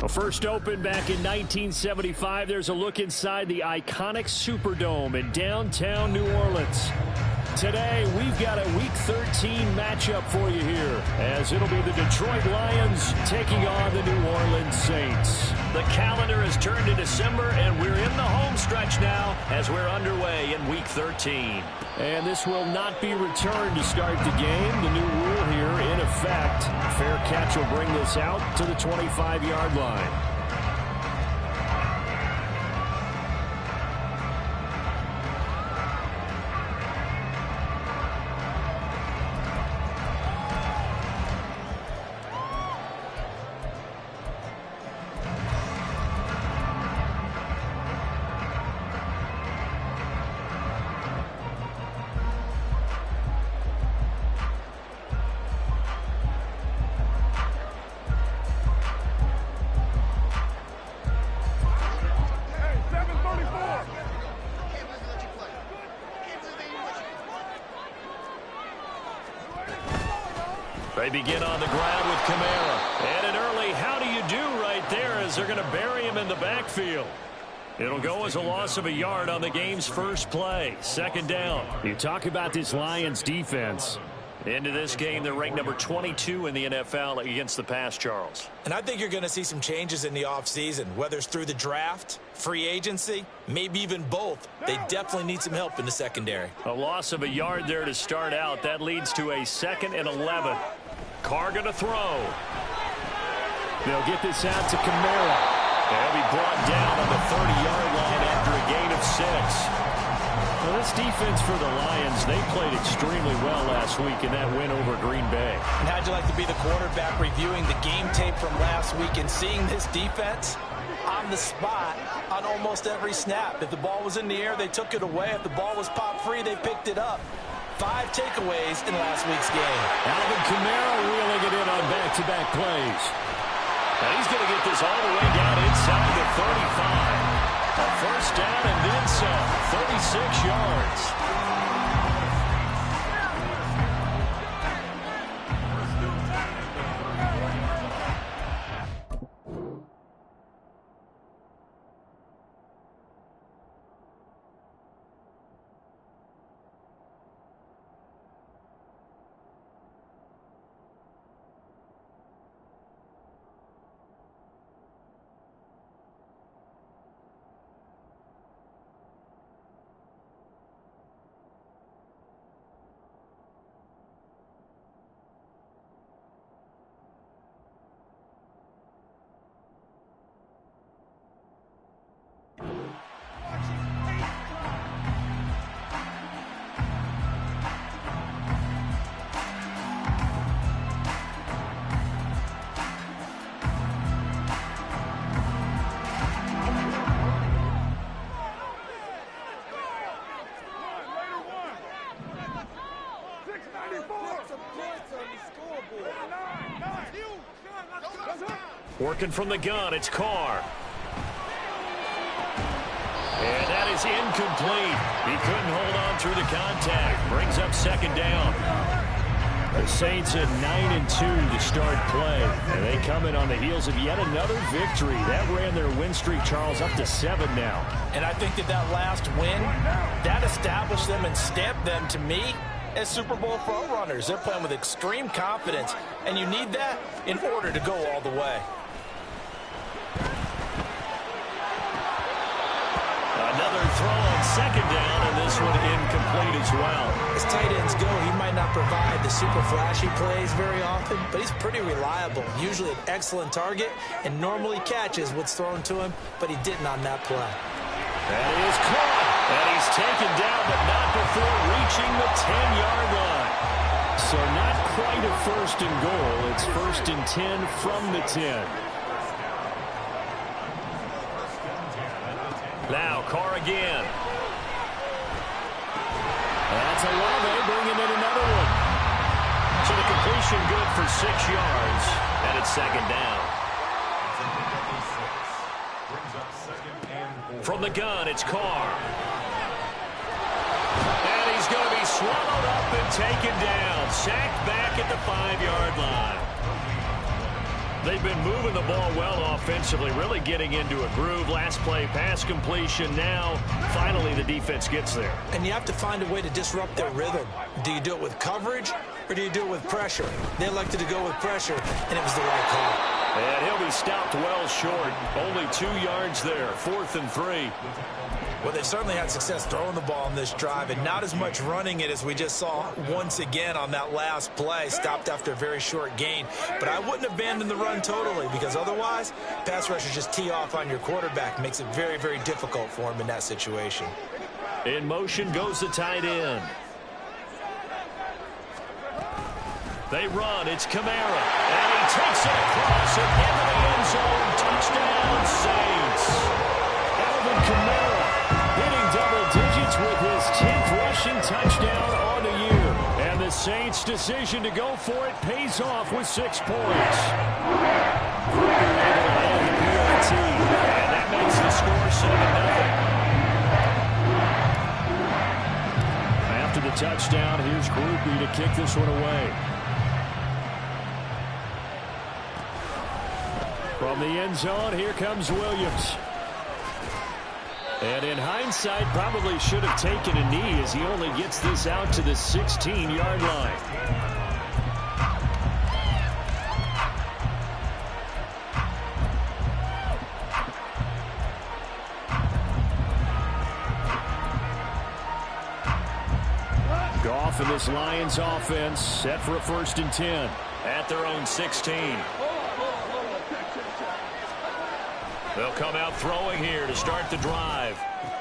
First opened back in 1975, there's a look inside the iconic Superdome in downtown New Orleans. Today, we've got a Week 13 matchup for you here, as it'll be the Detroit Lions taking on the New Orleans Saints. The calendar has turned to December, and we're in the home stretch now as we're underway in Week 13. And this will not be returned to start the game. The new rule here in effect. Fair catch will bring this out to the 25-yard line. They begin on the ground with Kamara. And an early how do you do right there as they're going to bury him in the backfield. It'll go as a loss of a yard on the game's first play. Second down. You talk about this Lions defense. Into this game, they're ranked number 22 in the NFL against the pass, Charles. And I think you're going to see some changes in the offseason, whether it's through the draft, free agency, maybe even both. They definitely need some help in the secondary. A loss of a yard there to start out. That leads to a 2nd and 11. Carr going to throw. They'll get this out to Kamara. They'll be brought down on the 30-yard line after a gain of 6. Well, this defense for the Lions, they played extremely well last week in that win over Green Bay. And how'd you like to be the quarterback reviewing the game tape from last week and seeing this defense on the spot on almost every snap? If the ball was in the air, they took it away. If the ball was popped free, they picked it up. 5 takeaways in last week's game. Alvin Kamara wheeling it in on back-to-back plays. And he's going to get this all the way down inside the 35. A first down and then some. 36 yards. Working from the gun, it's Carr. And that is incomplete. He couldn't hold on through the contact. Brings up 2nd down. The Saints at 9-2 to start play. And they come in on the heels of yet another victory. That ran their win streak, Charles, up to 7 now. And I think that last win, that established them and stamped them, to me, as Super Bowl frontrunners. They're playing with extreme confidence. And you need that in order to go all the way. Another throw on 2nd down, and this one incomplete as well. As tight ends go, he might not provide the super flashy plays very often, but he's pretty reliable. Usually an excellent target, and normally catches what's thrown to him, but he didn't on that play. That is caught, and he's taken down, but not before reaching the 10-yard line. So not quite a 1st and goal. It's 1st and 10 from the 10. Now, Carr again. That's Olave bringing in another one. So the completion good for 6 yards, and it's 2nd down. From the gun, it's Carr. And he's going to be swallowed up and taken down. Sacked back at the 5-yard line. They've been moving the ball well offensively, really getting into a groove. Last play, pass completion. Now, finally, the defense gets there. And you have to find a way to disrupt their rhythm. Do you do it with coverage, or do you do it with pressure? They elected to go with pressure, and it was the right call. And he'll be stopped well short. Only 2 yards there, 4th and 3. Well, they've certainly had success throwing the ball in this drive, and not as much running it as we just saw once again on that last play. Stopped after a very short gain. But I wouldn't abandon the run totally, because otherwise, pass rushers just tee off on your quarterback. Makes it very, very difficult for him in that situation. In motion goes the tight end. They run. It's Kamara. And he takes it across and into the end zone. Touchdown, Saints. Alvin Kamara hitting double digits with his 10th rushing touchdown on the year. And the Saints' decision to go for it pays off with 6 points. Kruger able to land the PRT. And that makes the score 7-0. After the touchdown, here's Groupie to kick this one away. From the end zone, here comes Williams. And in hindsight, probably should have taken a knee as he only gets this out to the 16-yard line. Goff and this Lions offense set for a 1st and 10 at their own 16. They'll come out throwing here to start the drive.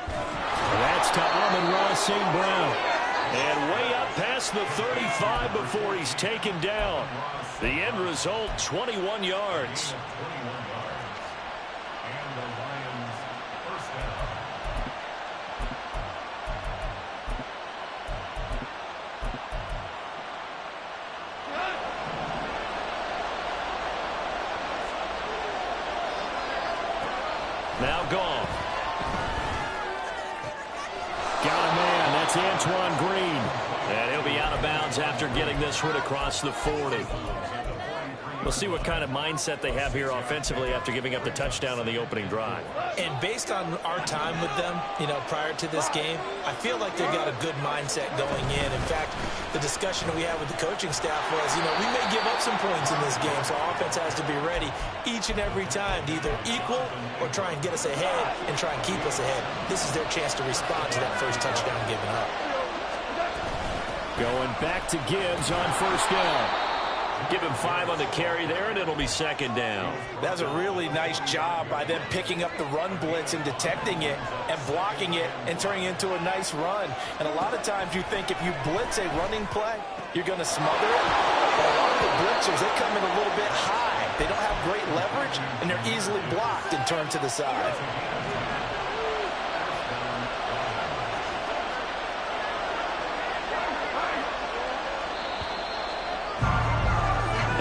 That's to Amon-Ra St. Brown. And way up past the 35 before he's taken down. The end result, 21 yards. Now Goff. Got a man. That's Antoine Green. And he'll be out of bounds after getting this one across the 40. We'll see what kind of mindset they have here offensively after giving up the touchdown on the opening drive. And based on our time with them, prior to this game, I feel like they've got a good mindset going in. In fact, the discussion that we had with the coaching staff was, we may give up some points in this game, so offense has to be ready each and every time to either equal or try and get us ahead and try and keep us ahead. This is their chance to respond to that first touchdown given up. Going back to Gibbs on 1st down. Give him 5 on the carry there, and it'll be 2nd down. That's a really nice job by them picking up the run blitz and detecting it and blocking it and turning it into a nice run. And a lot of times you think if you blitz a running play, you're going to smother it. But a lot of the blitzers, they come in a little bit high. They don't have great leverage, and they're easily blocked and turned to the side.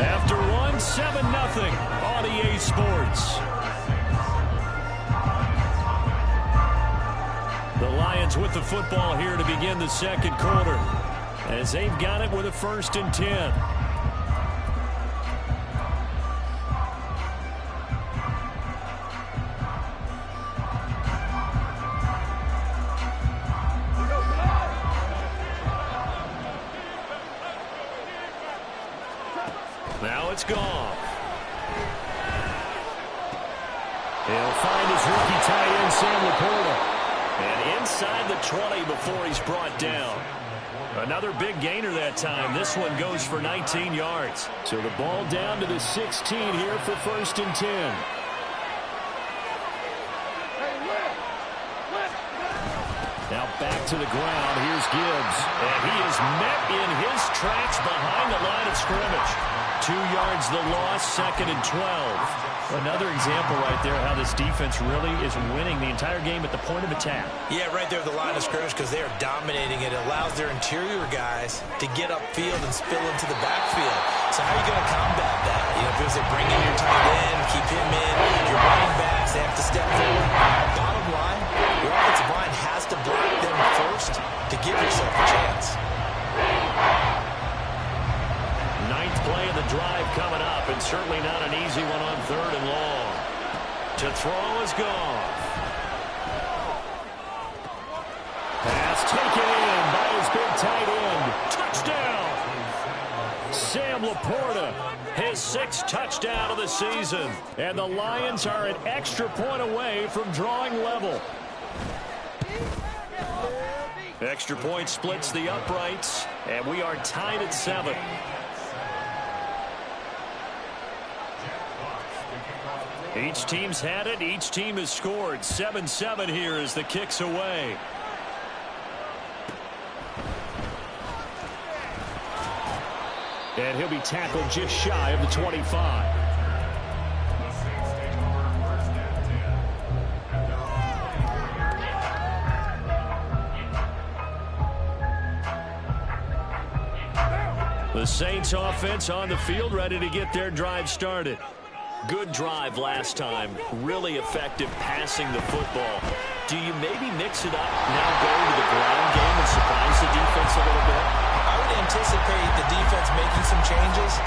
After one, 7-0 on EA Sports. The Lions with the football here to begin the 2nd quarter, as they've got it with a 1st and 10. Now it's Goff. He'll find his rookie tight end, Sam Laporta. And inside the 20 before he's brought down. Another big gainer that time. This one goes for 19 yards. So the ball down to the 16 here for 1st and 10. Now back to the ground. Here's Gibbs. And he is met in his tracks behind the line of scrimmage. 2 yards the loss, 2nd and 12. Another example right there how this defense really is winning the entire game at the point of attack. Yeah, right there at the line of scrimmage because they are dominating it. It allows their interior guys to get upfield and spill into the backfield. So how are you going to combat that? Because they bring in your tight end, keep him in, your running backs, they have to step forward. Bottom line, your offensive line has to block them first to give yourself a chance. 9th play of the drive coming up, and certainly not an easy one To throw is gone. Pass taken in by his big tight end. Touchdown! Sam Laporta, his 6th touchdown of the season. And the Lions are an extra point away from drawing level. Extra point splits the uprights, and we are tied at 7. Each team's had it. Each team has scored. 7-7 here as the kick's away. And he'll be tackled just shy of the 25. The Saints offense on the field, ready to get their drive started. Good drive last time. Really effective passing the football. Do you maybe mix it up, now go to the ground game and surprise the defense a little bit? I would anticipate the defense making some changes,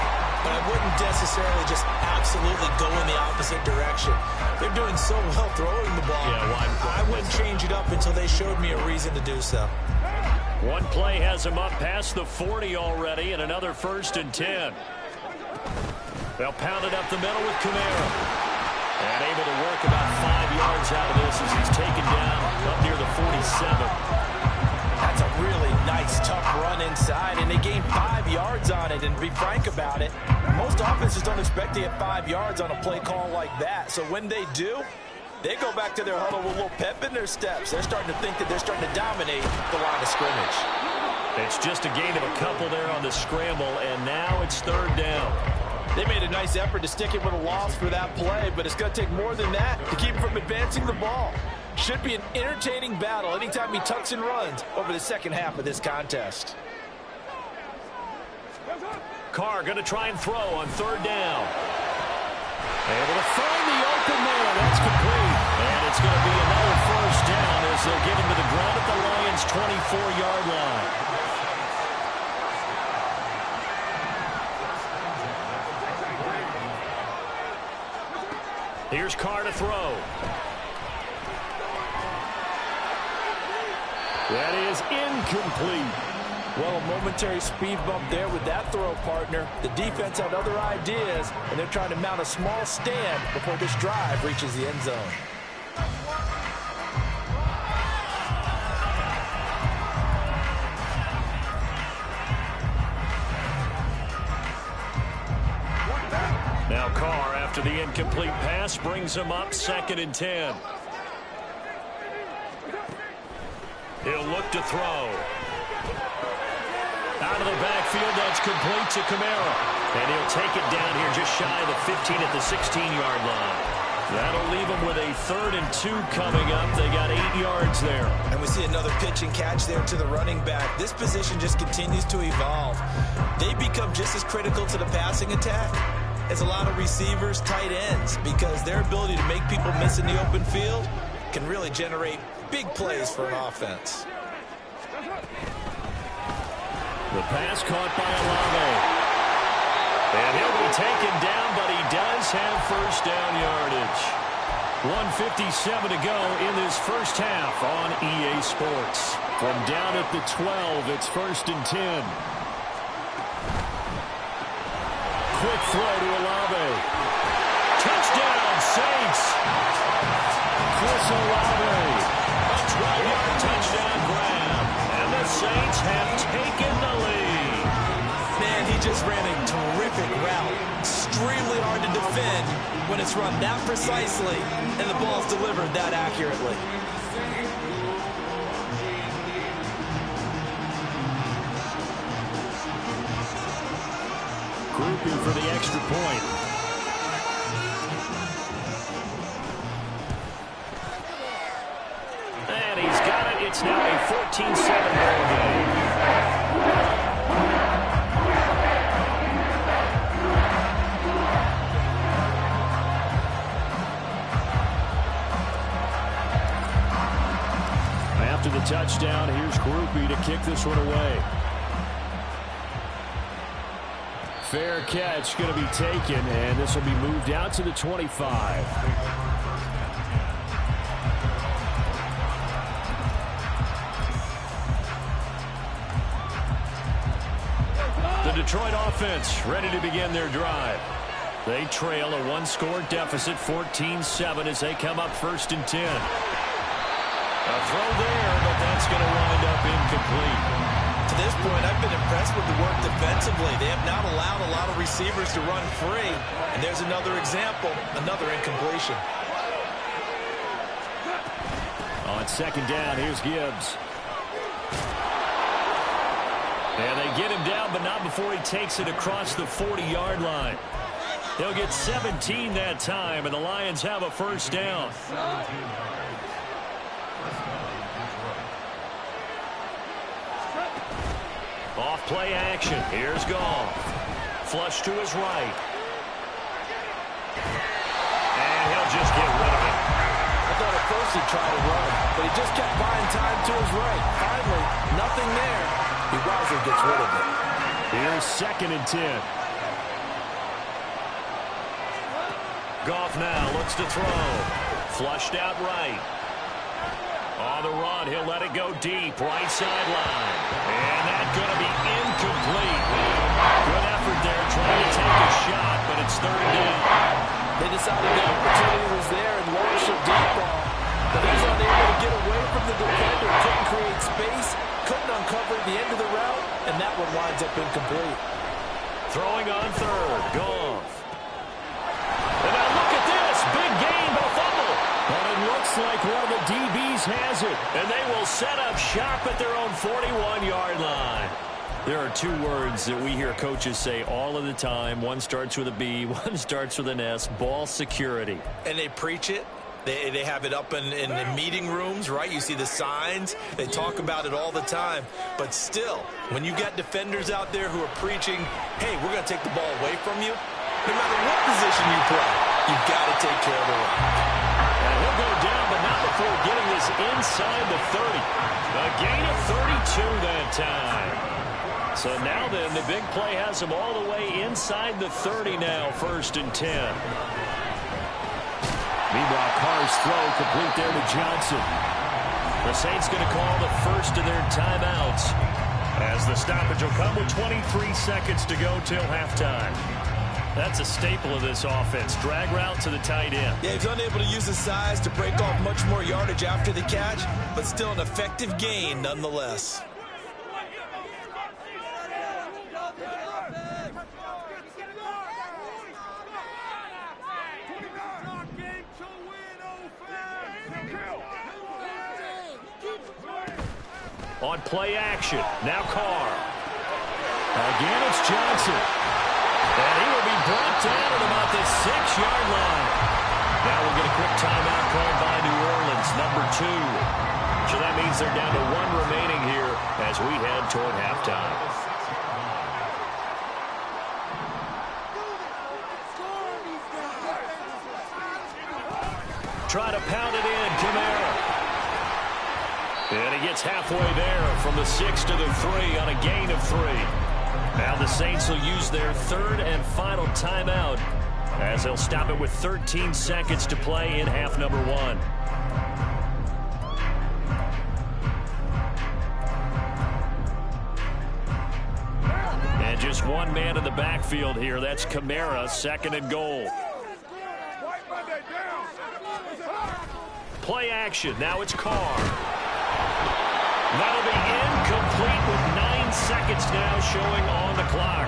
but I wouldn't necessarily just absolutely go in the opposite direction. They're doing so well throwing the ball. Yeah, I wouldn't change it up until they showed me a reason to do so. One play has him up past the 40 already, and another 1st and 10. They'll pound it up the middle with Kamara. And able to work about 5 yards out of this as he's taken down up near the 47. That's a really nice, tough run inside, and they gained 5 yards on it. And to be frank about it, most offenses don't expect to get 5 yards on a play call like that. So when they do, they go back to their huddle with a little pep in their steps. They're starting to think that they're starting to dominate the line of scrimmage. It's just a gain of a couple there on the scramble, and now it's 3rd down. They made a nice effort to stick it with a loss for that play, but it's going to take more than that to keep him from advancing the ball. Should be an entertaining battle anytime he tucks and runs over the second half of this contest. Carr going to try and throw on 3rd down. Able to find the open man. That's complete. And it's going to be another 1st down as they'll get him to the ground at the Lions' 24-yard line. Here's Carr to throw. That is incomplete. Well, a momentary speed bump there with that throw, partner. The defense had other ideas, and they're trying to mount a small stand before this drive reaches the end zone. Now Carr, after the incomplete pass, brings him up 2nd and 10. He'll look to throw. Out of the backfield, that's complete to Kamara. And he'll take it down here just shy of the 15 at the 16-yard line. That'll leave them with a 3rd and 2 coming up. They got 8 yards there. And we see another pitch and catch there to the running back. This position just continues to evolve. They become just as critical to the passing attack as a lot of receivers, tight ends, because their ability to make people miss in the open field can really generate big plays for an offense. The pass caught by Olave. And he'll be taken down, but he does have 1st down yardage. 1:57 to go in this first half on EA Sports. From down at the 12, it's 1st and 10. Quick throw to Olave. Touchdown, Saints. Chris Olave. A 12-yard touchdown grab. And the Saints have taken the lead. Man, he just ran a terrific route. Extremely hard to defend when it's run that precisely and the ball's delivered that accurately. Grouping for the extra point. And he's got it. It's now a 14-7 ball game. After the touchdown, here's Groupie to kick this one away. Fair catch going to be taken, and this will be moved out to the 25. Detroit offense ready to begin their drive. They trail a one-score deficit, 14-7, as they come up 1st and 10. A throw there, but that's going to wind up incomplete. To this point, I've been impressed with the work defensively. They have not allowed a lot of receivers to run free. And there's another example, another incompletion. On 2nd down, here's Gibbs. And they get him down, but not before he takes it across the 40-yard line. They'll get 17 that time, and the Lions have a 1st down. Off play action. Here's Goff. Flush to his right. And he'll just get rid of it. I thought at first he'd try to run, but he just kept buying time to his right. Finally, nothing there. He wisely gets rid of it. Here's 2nd and 10. Goff now looks to throw. Flushed out right. On the run, he'll let it go deep. Right sideline. And that's going to be incomplete. Good effort there trying to take a shot, but it's 3rd down. They decided the opportunity was there and launched a deep ball. But he was unable to get away from the defender. Couldn't create space. Couldn't uncover at the end of the route. And that one winds up incomplete. Throwing on 3rd. Goff. And now look at this. Big gain, but a fumble. And it looks like one of the DBs has it. And they will set up shop at their own 41-yard line. There are 2 words that we hear coaches say all of the time. One starts with a B, one starts with an S. Ball security. And they preach it. They have it up in the meeting rooms, right? You see the signs. They talk about it all the time. But still, when you got defenders out there who are preaching, hey, we're going to take the ball away from you, no matter what position you play, you've got to take care of the rock. And he'll go down, but not before getting this inside the 30. A gain of 32 that time. So now then, the big play has him all the way inside the 30 now, 1st and 10. Meanwhile, Carr's throw complete there to Johnson. The Saints going to call the first of their timeouts, as the stoppage will come with 23 seconds to go till halftime. That's a staple of this offense. Drag route to the tight end. Yeah, he's unable to use his size to break off much more yardage after the catch, but still an effective gain nonetheless. On play action, now Carr. Again, it's Johnson. And he will be brought down at about the 6-yard line. Now we'll get a quick timeout called by New Orleans, number 2. So that means they're down to 1 remaining here as we head toward halftime. Try to pound it in, Kamara. And he gets halfway there from the 6 to the 3 on a gain of 3. Now the Saints will use their 3rd and final timeout, as they'll stop it with 13 seconds to play in half number 1. And just 1 man in the backfield here. That's Kamara, 2nd and goal. Play action. Now it's Carr. That'll be incomplete with 9 seconds now showing on the clock.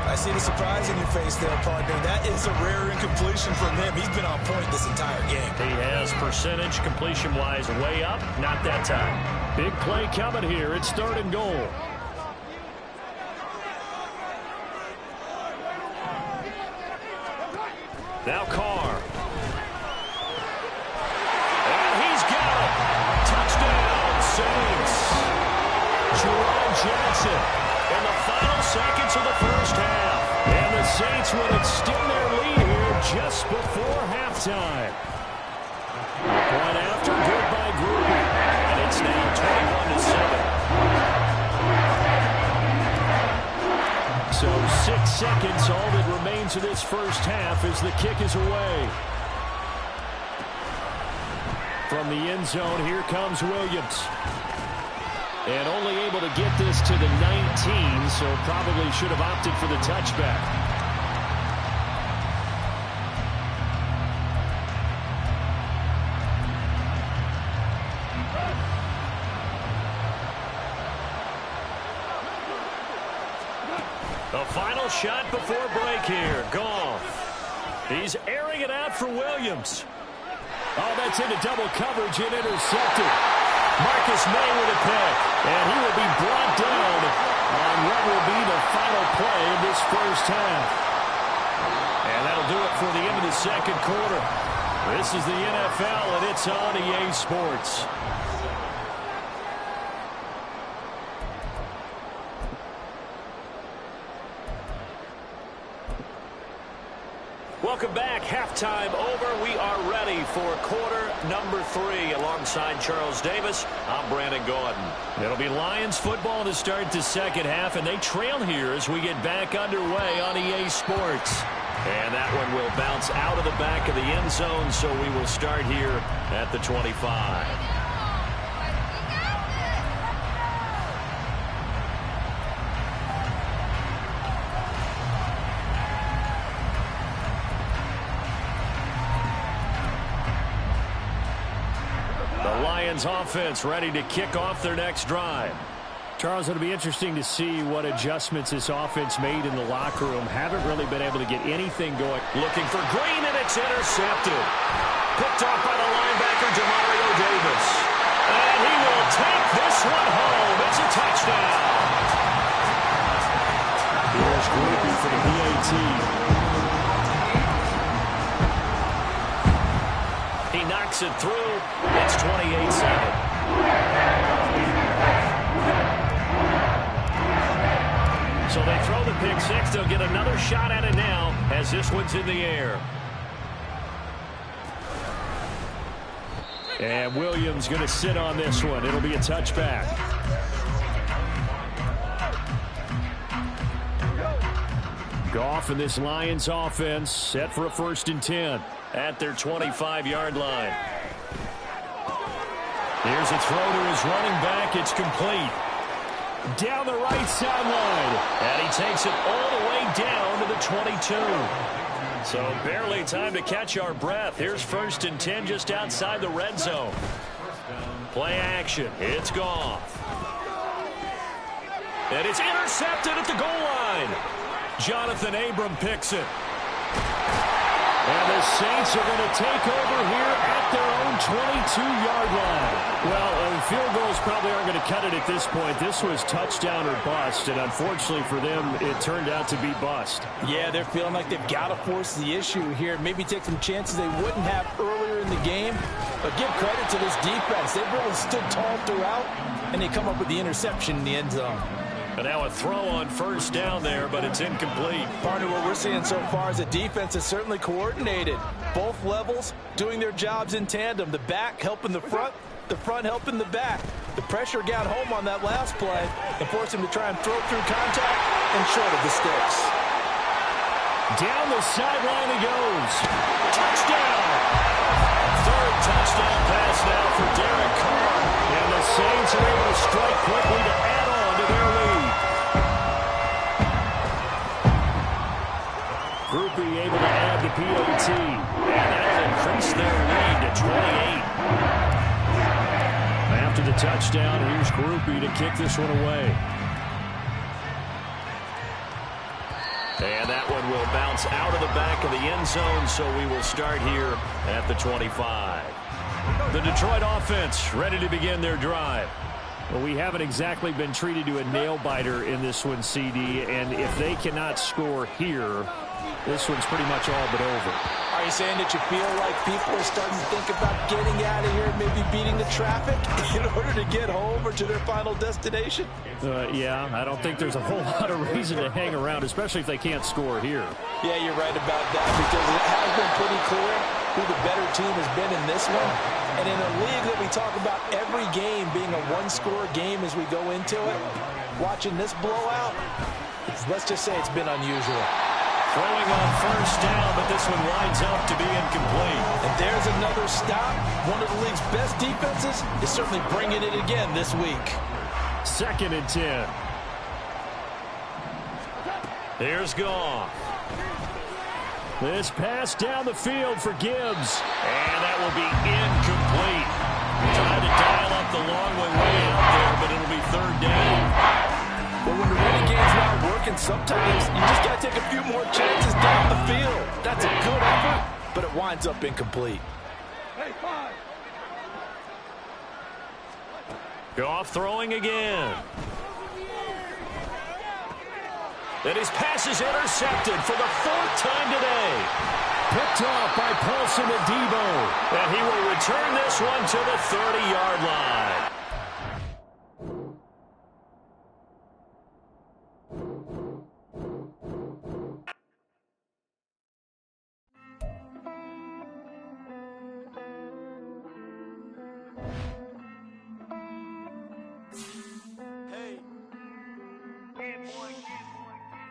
I see the surprise in your face there, partner. That is a rare incompletion from him. He's been on point this entire game. He has percentage completion-wise way up. Not that time. Big play coming here. It's 3rd and goal. Now Carr. And he's got it. Touchdown, Saints. Jerome Johnson in the final seconds of the first half. And the Saints will extend their lead here just before halftime. A point after, good by Groovy. And it's now 21-7. So 6 seconds, all that remains of this first half as the kick is away. From the end zone, here comes Williams. And only able to get this to the 19, so probably should have opted for the touchback. The final shot before break here. Goff. He's airing it out for Williams. Oh, that's into double coverage and intercepted. Marcus May with a pick. And he will be brought down on what will be the final play of this first half. And that'll do it for the end of the second quarter. This is the NFL, and it's on EA Sports. Welcome back. Halftime over. We are ready for quarter number 3. Alongside Charles Davis, I'm Brandon Gordon. It'll be Lions football to start the second half, and they trail here as we get back underway on EA Sports. And that one will bounce out of the back of the end zone, so we will start here at the 25. Offense ready to kick off their next drive. Charles, it'll be interesting to see what adjustments this offense made in the locker room. Haven't really been able to get anything going. Looking for Green, and it's intercepted. Picked off by the linebacker, Demario Davis. And he will take this one home. It's a touchdown. Here's Groupie for the PAT. He knocks it through. It's 28-7. So they throw the pick six. They'll get another shot at it now as this one's in the air. And Williams going to sit on this one. It'll be a touchback. Goff and this Lions offense set for a 1st and 10 at their 25-yard line. Here's a throw to his running back. It's complete. Down the right sideline. And he takes it all the way down to the 22. So barely time to catch our breath. Here's 1st and 10 just outside the red zone. Play action. It's Goff. And it's intercepted at the goal line. Jonathan Abram picks it. And the Saints are going to take over here at their own 22-yard line. Well, field goals probably aren't going to cut it at this point. This was touchdown or bust, and unfortunately for them, it turned out to be bust. Yeah, they're feeling like they've got to force the issue here. Maybe take some chances they wouldn't have earlier in the game. But give credit to this defense. They've really stood tall throughout, and they come up with the interception in the end zone. And now a throw on 1st down there, but it's incomplete. Partner, what we're seeing so far is the defense is certainly coordinated. Both levels doing their jobs in tandem. The back helping the front helping the back. The pressure got home on that last play and forced him to try and throw through contact and short of the sticks. Down the sideline he goes. Touchdown! 3rd touchdown pass now for Derek Carr. And the Saints are able to strike quickly to add on to their lead. Groupie able to add the PAT. And that'll increase their lead to 28. After the touchdown, here's Groupie to kick this one away. And that one will bounce out of the back of the end zone, so we will start here at the 25. The Detroit offense ready to begin their drive. Well, we haven't exactly been treated to a nail-biter in this one, CD, and if they cannot score here, this one's pretty much all but over. Are you saying that you feel like people are starting to think about getting out of here, maybe beating the traffic in order to get home or to their final destination? Yeah, I don't think there's a whole lot of reason to hang around, especially if they can't score here. Yeah, you're right about that, because it has been pretty clear who the better team has been in this one. And in a league that we talk about every game being a one-score game as we go into it, watching this blowout, let's just say it's been unusual. Throwing on 1st down, but this one winds up to be incomplete. And there's another stop. One of the league's best defenses is certainly bringing it again this week. 2nd and 10. Here's Goff. This pass down the field for Gibbs. And that will be incomplete. Trying to dial up the long way out there, but it'll be 3rd down. But when the running game's not working, sometimes you just got to take a few more chances down the field. That's a good effort, but it winds up incomplete. Goff throwing again. And his pass is intercepted for the 4th time today. Picked off by Paulson and Debo. And he will return this one to the 30-yard line.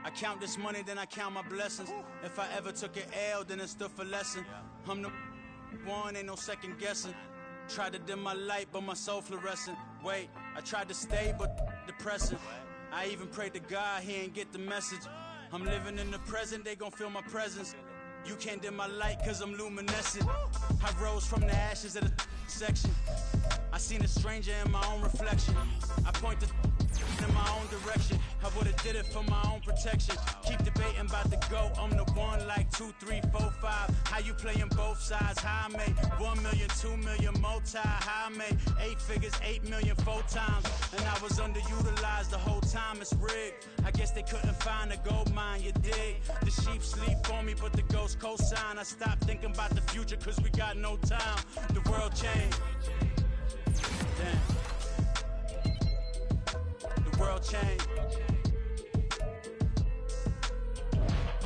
I count this money, then I count my blessings. If I ever took an L, then it stood for lesson. I'm the one, ain't no second guessing. Tried to dim my light, but my soul fluorescent. Wait, I tried to stay, but depressing. I even prayed to God, he ain't get the message. I'm living in the present, they gon' feel my presence. You can't dim my light, cause I'm luminescent. I rose from the ashes of the section. I seen a stranger in my own reflection. I point the in my own direction. I would've did it for my own protection. Keep debating about the GOAT. I'm the one like 2, 3, 4, 5. How you playing both sides? How I made 1 million, 2 million, multi. How I made 8 figures, 8 million, 4 times. And I was underutilized the whole time. It's rigged. I guess they couldn't find a gold mine, you dig? The sheep sleep on me, but the ghost cosign. I stopped thinking about the future, cause we got no time. The world changed. Damn. The world changed.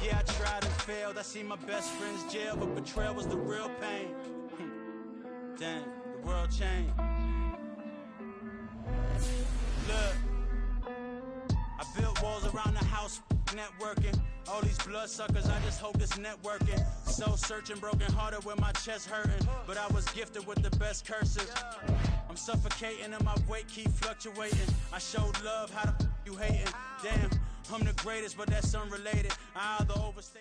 Yeah, I tried and failed. I seen my best friends jail, but betrayal was the real pain. Damn, the world changed. Look, I built walls around the house, networking. All these bloodsuckers, I just hope this networking. Soul searching, broken hearted with my chest hurting. But I was gifted with the best curses. I'm suffocating and my weight keep fluctuating. I showed love, how the you hating? Damn, I'm the greatest, but that's unrelated. I either overstay.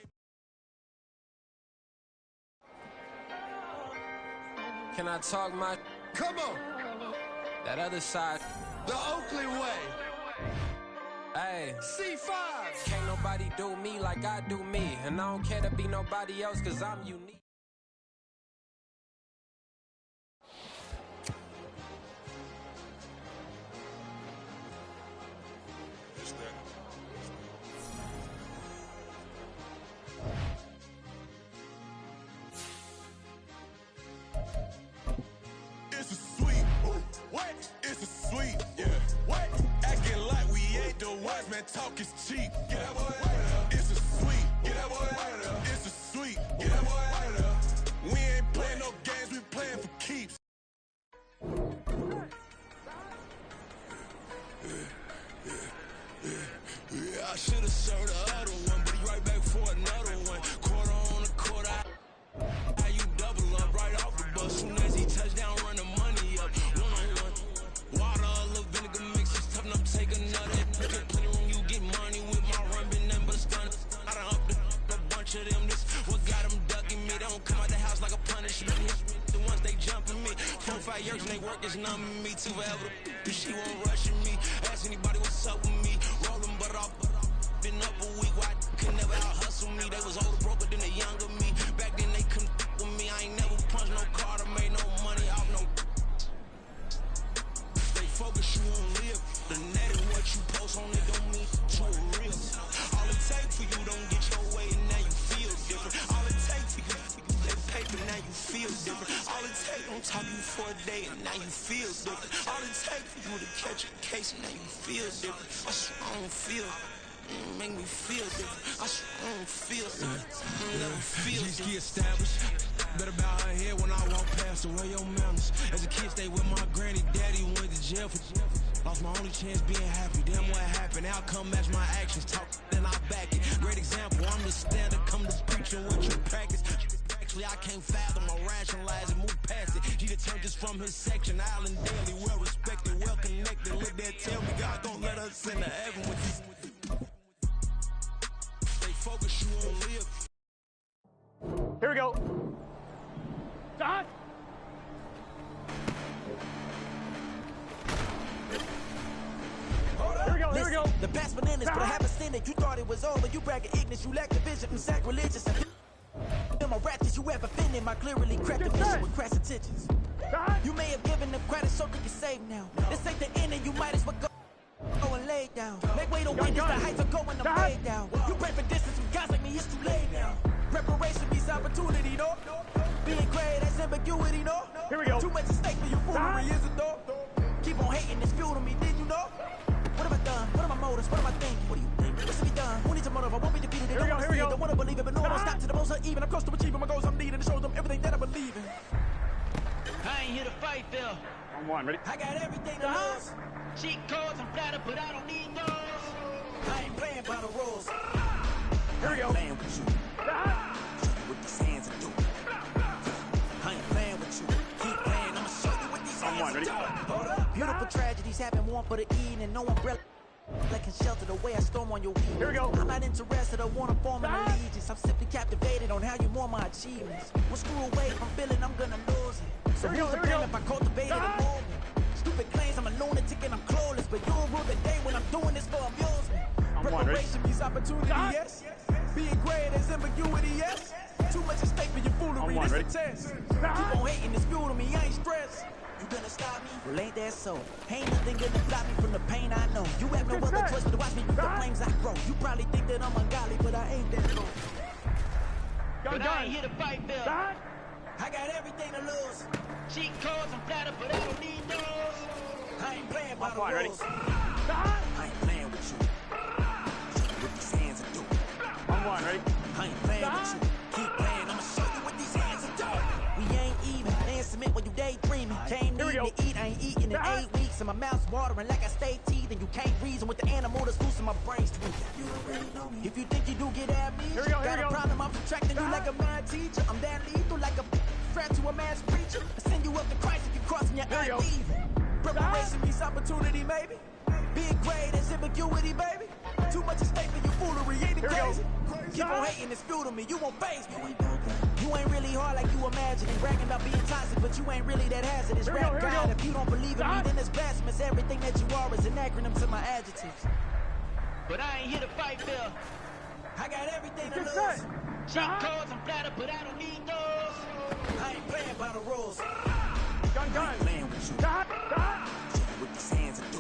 Can I talk my? Come on, That other side. the Oakley way. Hey, C5. can't nobody do me like I do me. And I don't care to be nobody else, cause I'm unique. It's a sweet. What? It's a sweet. Yeah. What? Acting like we ain't the ones, man. Talk is cheap. Get that boy out of there. It's a sweet. Get that boy out of there. It's a sweet. Get that boy out of there. We ain't playing no games. We playing for keeps. Yeah, I should've served the other one, but he right back for another one. Quarter on the quarter. How you double up right off the bus? Soon as he touched down, run the money up. One-on-one. Water, a little vinegar mix, it's tough enough to take another. Get plenty room, you get money with my run, been nothing but a stun. I done upped a bunch of them. This what got them ducking me. They don't come out the house like a punishment. The ones they jumping me. 4, 5 years and they work is numbing me too forever. She won't rushing me. Ask anybody what's up with me. Rolling butt off. Been up a week, why could never out hustle me? They was older, broker than the younger me. Back then they couldn't with me. I ain't never punched no card or made no money off no. Stay focused, you won't live. The net and what you post on it don't mean too real. All it takes for you don't get your way and now you feel different. All it takes for you that paper, now you feel different. All it takes don't talk you for a day and now you feel different. All it takes for you to catch a case and now you feel different. I swear I don't feel. Make me feel different. I swear I don't feel different. I never feel different. G established. Better bow her head when I walk past the way your manners. As a kid, stayed with my granny, daddy went to jail for. Lost my only chance being happy. Damn what happened. Outcome match my actions. Talk, then I back it. Great example. I'm the standard. Come to preaching what you practice. Actually, I can't fathom or rationalize and move past it. She determined just from his section. Island daily, well respected, well connected. Look there, tell me God don't let us send to heaven with these. Stay focused, you won't live. Here we go. Dot. Here we go. The best bananas, but I haven't seen it. You thought it was over. You bragging ignorance. You lack the vision from sacrilegious. In my ratchets, you ever offended my clearly cracked vision with crass intentions. You may have given them credit so they can save now. This ain't the end, and you might as well go and lay down. Make way to witness the heights are going to lay down. You pray for distance from guys like me, it's too late now. Preparation means opportunity, no? Being great, that's ambiguity, no? Here we go. Too much at stake for your foolery, is it though? Keep on hating, it's fuel to me, did you know? What have I done? What are my motives? What am I thinking? What do you think? What's to be done? Who needs a motive? I won't be defeated. They don't want to see it. Don't want to believe it, but no one will stop to the most uneven. I'm close to achieving my goals. I'm needing to show them everything that I believe in. I ain't here to fight, Phil. On one, ready? I got everything to lose. Cheat codes and flatter, but I don't need those. I ain't playing by the rules. Here we go. Playing with you. With these hands and do. I ain't playing with you. Keep playing. I'ma show you what these hands ready? do. Hold up. Beautiful tragedies happen, one for the eating and no umbrella. Like can shelter the way I storm on your weed. Here we go. I'm not interested, I want to form an allegiance. I'm simply captivated on how you more my achievements. One screw away from feeling I'm gonna lose it. So who's to blame if I cultivated a moment? Stupid claims I'm a lunatic and I'm clueless, but you'll rule the day when I'm doing this for amusement. Preparation means opportunity, yes. Being great is ambiguity, yes. Too much at stake for your foolery, this the test. Keep on hating, it's fuel to me, I ain't stressed. You gonna stop me? Well, ain't that so? Ain't nothing gonna stop me from the pain I know. You have no other choice but to watch me through the flames I grow. You probably think that I'm ungodly, but I ain't that low. But I ain't here to fight, Phil. I got everything to lose. Cheat codes and flatter, but I don't need those. I ain't playing by the ready? rules. I ain't playing with you. With these hands and do. On one, ready? I ain't playing with you. Keep playing, I'ma show you what these hands are doing. We ain't even. They ain't submit when you daydreaming. Came need to eat, I ain't eating in 8 weeks. And my mouth's watering like I stay teeth. And you can't reason with the animal that's loose in my brain's tweaking. You don't really know me. If you think you do get at me, got a problem, I'm subtracting you like a mad teacher. I'm that lethal like a threat to a mass preacher. I send you up to Christ if you crossing your eye leaving. Preparation means opportunity, maybe. Being great is ambiguity, baby. Too much at stake for your foolery, ain't it crazy? Keep on hating, it's fuel to me, you won't face me. You ain't really hard like you imagine. Bragging about being toxic, but you ain't really that hazardous. Rap God, if you don't believe in me, then it's blasphemous. Everything that you are is an acronym to my adjectives. But I ain't here to fight, Phil. I got everything to lose. Cheat codes and flatter, but I don't need those. I ain't playing by the rules. Gun. I ain't playing with you. With these hands and do.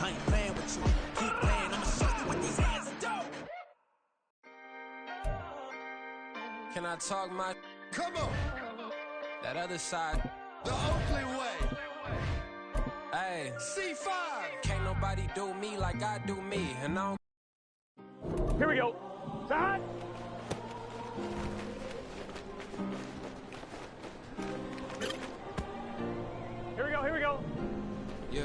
I ain't playing with you. Keep playing, I'ma show you what these hands are do. Can I talk my Come on, that other side? the Oakley way. Hey, C5. can't nobody do me like I do me, and I don't. Here we go. Dot. Here we go. Yeah.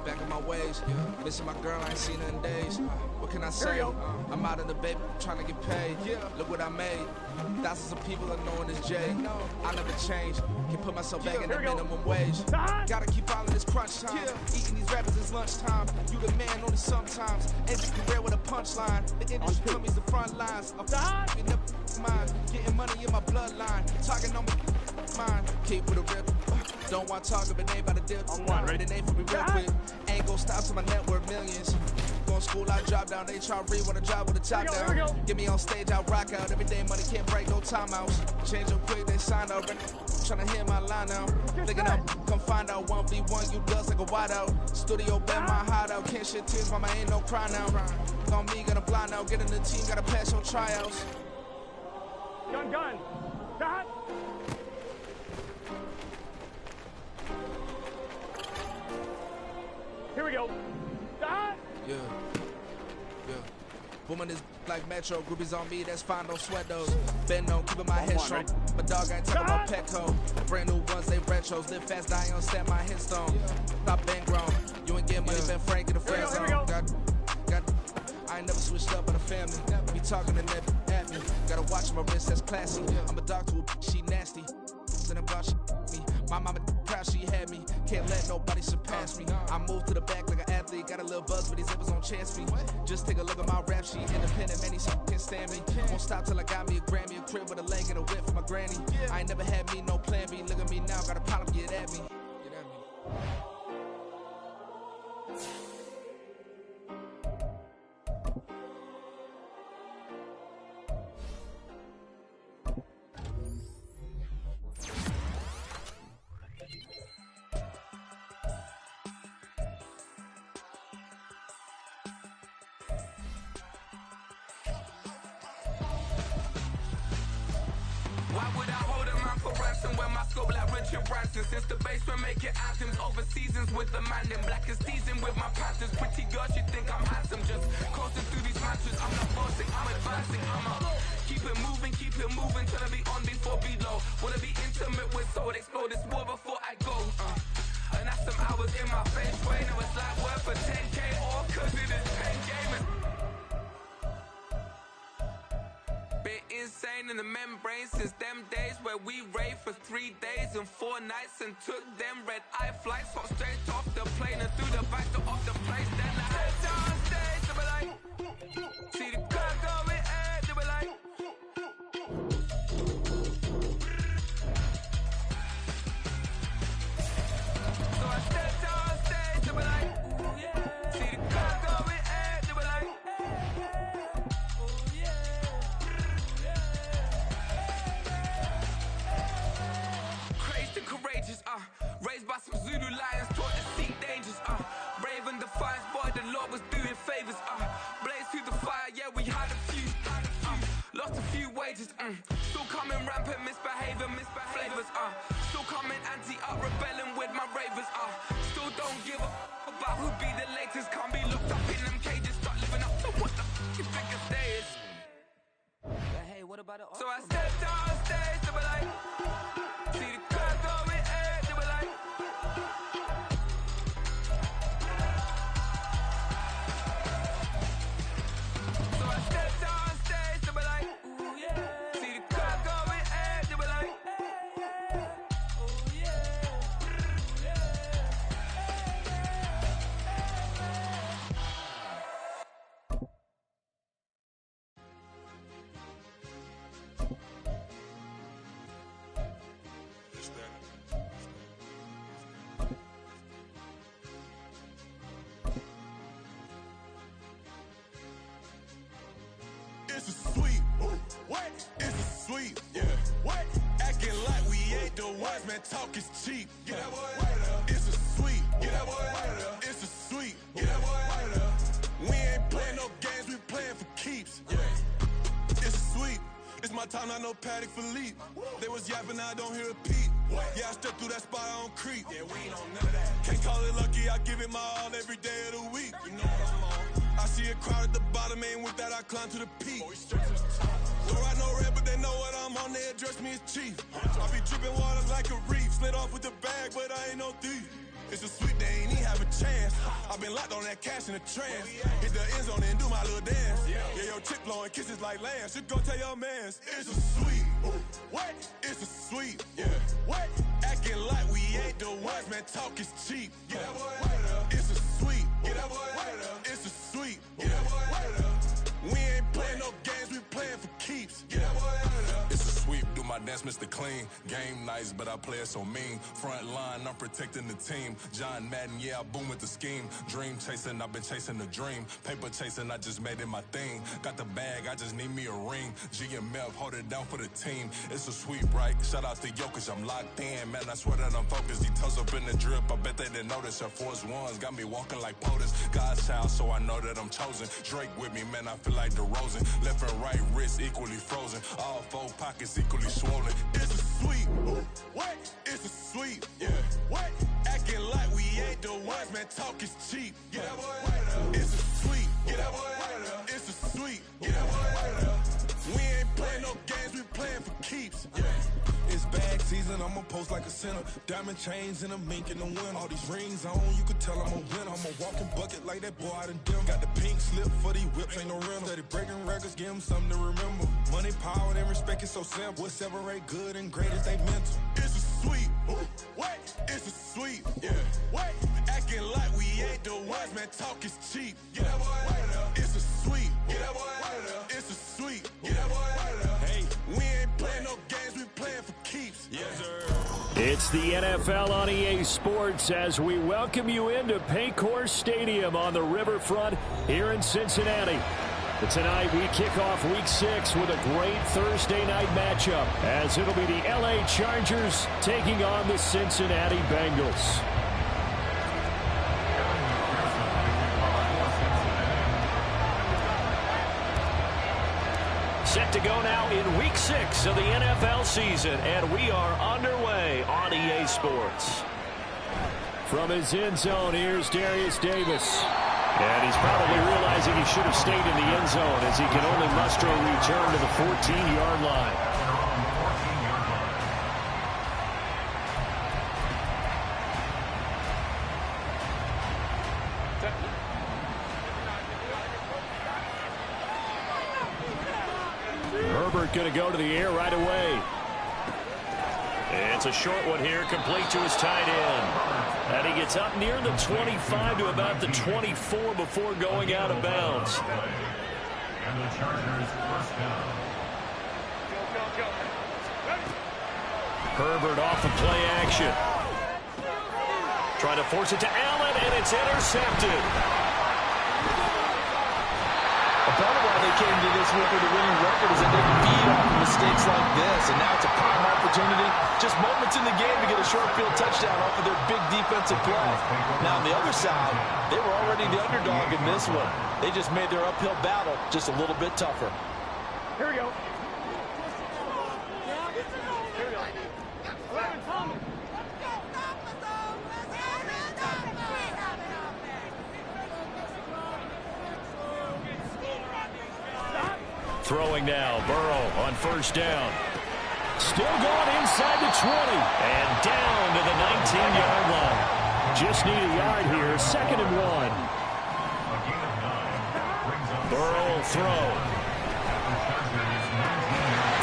Back in my ways. Missing my girl, I ain't seen her in days. What can I say? I'm out of the baby, trying to get paid. Look what I made. Thousands of people are knowing this Jay. I never change. Can put myself back in the minimum wage. Gotta keep all of this crunch time. Eating these rappers is lunchtime. You the man only sometimes. End your career with a punchline. The industry companies the front lines. I'm in the mind. Getting money in my bloodline. Talking on my mind. Keep with a rip. Don't want to talk of a name by the dip. Ready the name for me real quick. Ain't gon' stop till my net worth millions. Going school, I drop down. They try to read when I drop with the top down. Get me on stage, I rock out. Every day money can't break, no timeouts. Change up quick, they signed already. Tryna hear my line now. Thinking up, come find out 1v1, you dust like a wideout. Studio been my hideout. Can't shed tears, mama ain't no cry now. On me, gonna blind out. Get in the team, gotta pass your tryouts. Gun. Dot. Here we go. Dot. Yeah. Woman is like Metro, groupies on me, that's fine, don't sweat those. Been on, keeping my head strong. My dog ain't talking about Petco. Brand new ones, they retros. Live fast, die on set, my headstone. Stop been grown. You ain't get money, been frank in the friend zone. Got, I ain't never switched up on the family. Be talking to that at me. Gotta watch my wrist, that's classy. I'm a dog to a she nasty. And about she me. My mama proud she had me. Can't let nobody surpass me. I move to the back like an athlete. Got a little buzz, but these zippers on chance me. Just take a look at my rap sheet. Independent, man, these can't stand me. Won't stop till I got me a Grammy, a crib with a leg and a whip for my granny. I ain't never had me no plan B. Look at me now, got a problem, get at me. Get at me. Why would I hold a man for ransom when my scope like Richard Branson? Since the basement making anthems over seasons with the man in black is teasing with my panthers. Pretty girl, she think I'm handsome. Just coasting through these matches. I'm not bossing, I'm advancing. I'm up. Keep it moving till I be on before below. Wanna be intimate with soul, explore this war before I go. And that's some hours in my face. Way now it's like worth for 10K or cause it is 10 gamers. Been insane in the membrane since them days where we raved for 3 days and 4 nights and took them red eye flights. Hop straight off the plane and through the back door of the place. Then I head down stage, they be like, see the car going ahead, they be like. So I step down stage, they be like, see the car going ahead, they be like. Courageous, raised by some Zulu lions, taught to seek dangers, brave and defiant, boy, the Lord was doing favors, blaze through the fire, yeah, we had a few, lost a few wages, still coming rampant, misbehavior, flavors, still coming anti-up, rebelling with my ravers, still don't give a about who be the latest, can't be locked up in them cages, start living up to what the you think a day is. But hey, what about it? So I stepped on stage, they were like, see the car going ahead, they were like. So I stepped on stage, they were like, see the car going ahead, they were like. It's a sweet, what? It's a sweet, yeah. What? Acting like we ain't the ones, man. Talk is cheap. Get that boy right up. It's a sweet, get that boy right up. It's a sweet, get that boy right up. We ain't playing no games, we playing for keeps. Yeah. It's a sweet. It's my time, not no paddock for leap. They was yapping, I don't hear a peep. Yeah, I step through that spot, I don't creep. Yeah, we ain't on none of that. Can't call it lucky, I give it my all every day of the week. You know what I'm on. I see a crowd at the bottom, ain't with that, I climb to the peak. Don't ride no red, but they know what I'm on, they address me as chief. I be dripping water like a reef, slid off with the bag, but I ain't no thief. It's a sweet, they ain't even have a chance. I been locked on that cash in the trance. Hit the end zone and do my little dance. Yeah, your chick blowing kisses like lambs. You go tell your mans. It's a sweet. What? It's a sweet. Yeah. What? Acting like we ain't the ones, man. Talk is cheap. Get that boy right up. It's a sweet. Get that boy right up. It's a sweet. Get that boy right up. We ain't playing no games, we playing for keeps. Get that boy right up. It's a sweep, do my dance, Mr. Clean. Game nice, but I play it so mean. Front line, I'm protecting the team. John Madden, yeah, I boom with the scheme. Dream chasing, I've been chasing the dream. Paper chasing, I just made it my thing. Got the bag, I just need me a ring. GMF, hold it down for the team. It's a sweep, right? Shout out to Jokic, I'm locked in. Man, I swear that I'm focused. These toes up in the drip, I bet they didn't notice. Air Force Ones got me walking like POTUS. God's child, so I know that I'm chosen. Drake with me, man, I feel like DeRozan. Left and right wrist equally frozen. All 4 pockets equally swollen. It's a sweet. What? It's a sweet. Yeah. What? Acting like we ain't the ones, man. Talk is cheap. Get that boy right up. It's a sweet. Get that boy right up. It's a sweet. Get that boy right up. We ain't playing no games, we playing for keeps. Yeah. It's bag season, I'ma post like a sinner. Diamond chains and a mink in the wind. All these rings on, you can tell I'm a winner. I'm a walking bucket like that boy out in Denver. Got the pink slip for these whips, ain't no rental. Steady breaking records, give them something to remember. Money, power, and respect is so simple. What separate good and great is they mental. It's a sweet, what? It's a sweet, yeah. What? Acting like we ain't the ones, man, talk is cheap. Get that boy out of there. It's a sweet, get that boy out of there. It's a sweet, get that boy out of there. Hey, we ain't playing no games, we playing for keeps. Yes, sir. It's the NFL on EA Sports as we welcome you into Paycor Stadium on the riverfront here in Cincinnati. But tonight we kick off Week 6 with a great Thursday night matchup as it'll be the LA Chargers taking on the Cincinnati Bengals. Set to go now in Week 6 of the NFL season, and we are underway on EA Sports. From his end zone, here's Darius Davis. And he's probably realizing he should have stayed in the end zone as he can only muster a return to the 14-yard line. Herbert going to go to the air right away. It's a short one here, complete to his tight end. And he gets up near the 25 to about the 24 before going out of bounds. And the Chargers first down. Herbert off of play action. Trying to force it to Allen, and it's intercepted. A part of why they came to this week with a winning record is that they can feed off of mistakes like this, and now it's a prime opportunity. Just moments in the game to get a short field touchdown off of their big defensive play. Now on the other side, they were already the underdog in this one. They just made their uphill battle just a little bit tougher. Here we go. Throwing now, Burrow on first down. Still going inside the 20. And down to the 19-yard line. Just need a yard here, 2nd and 1. Burrow will throw.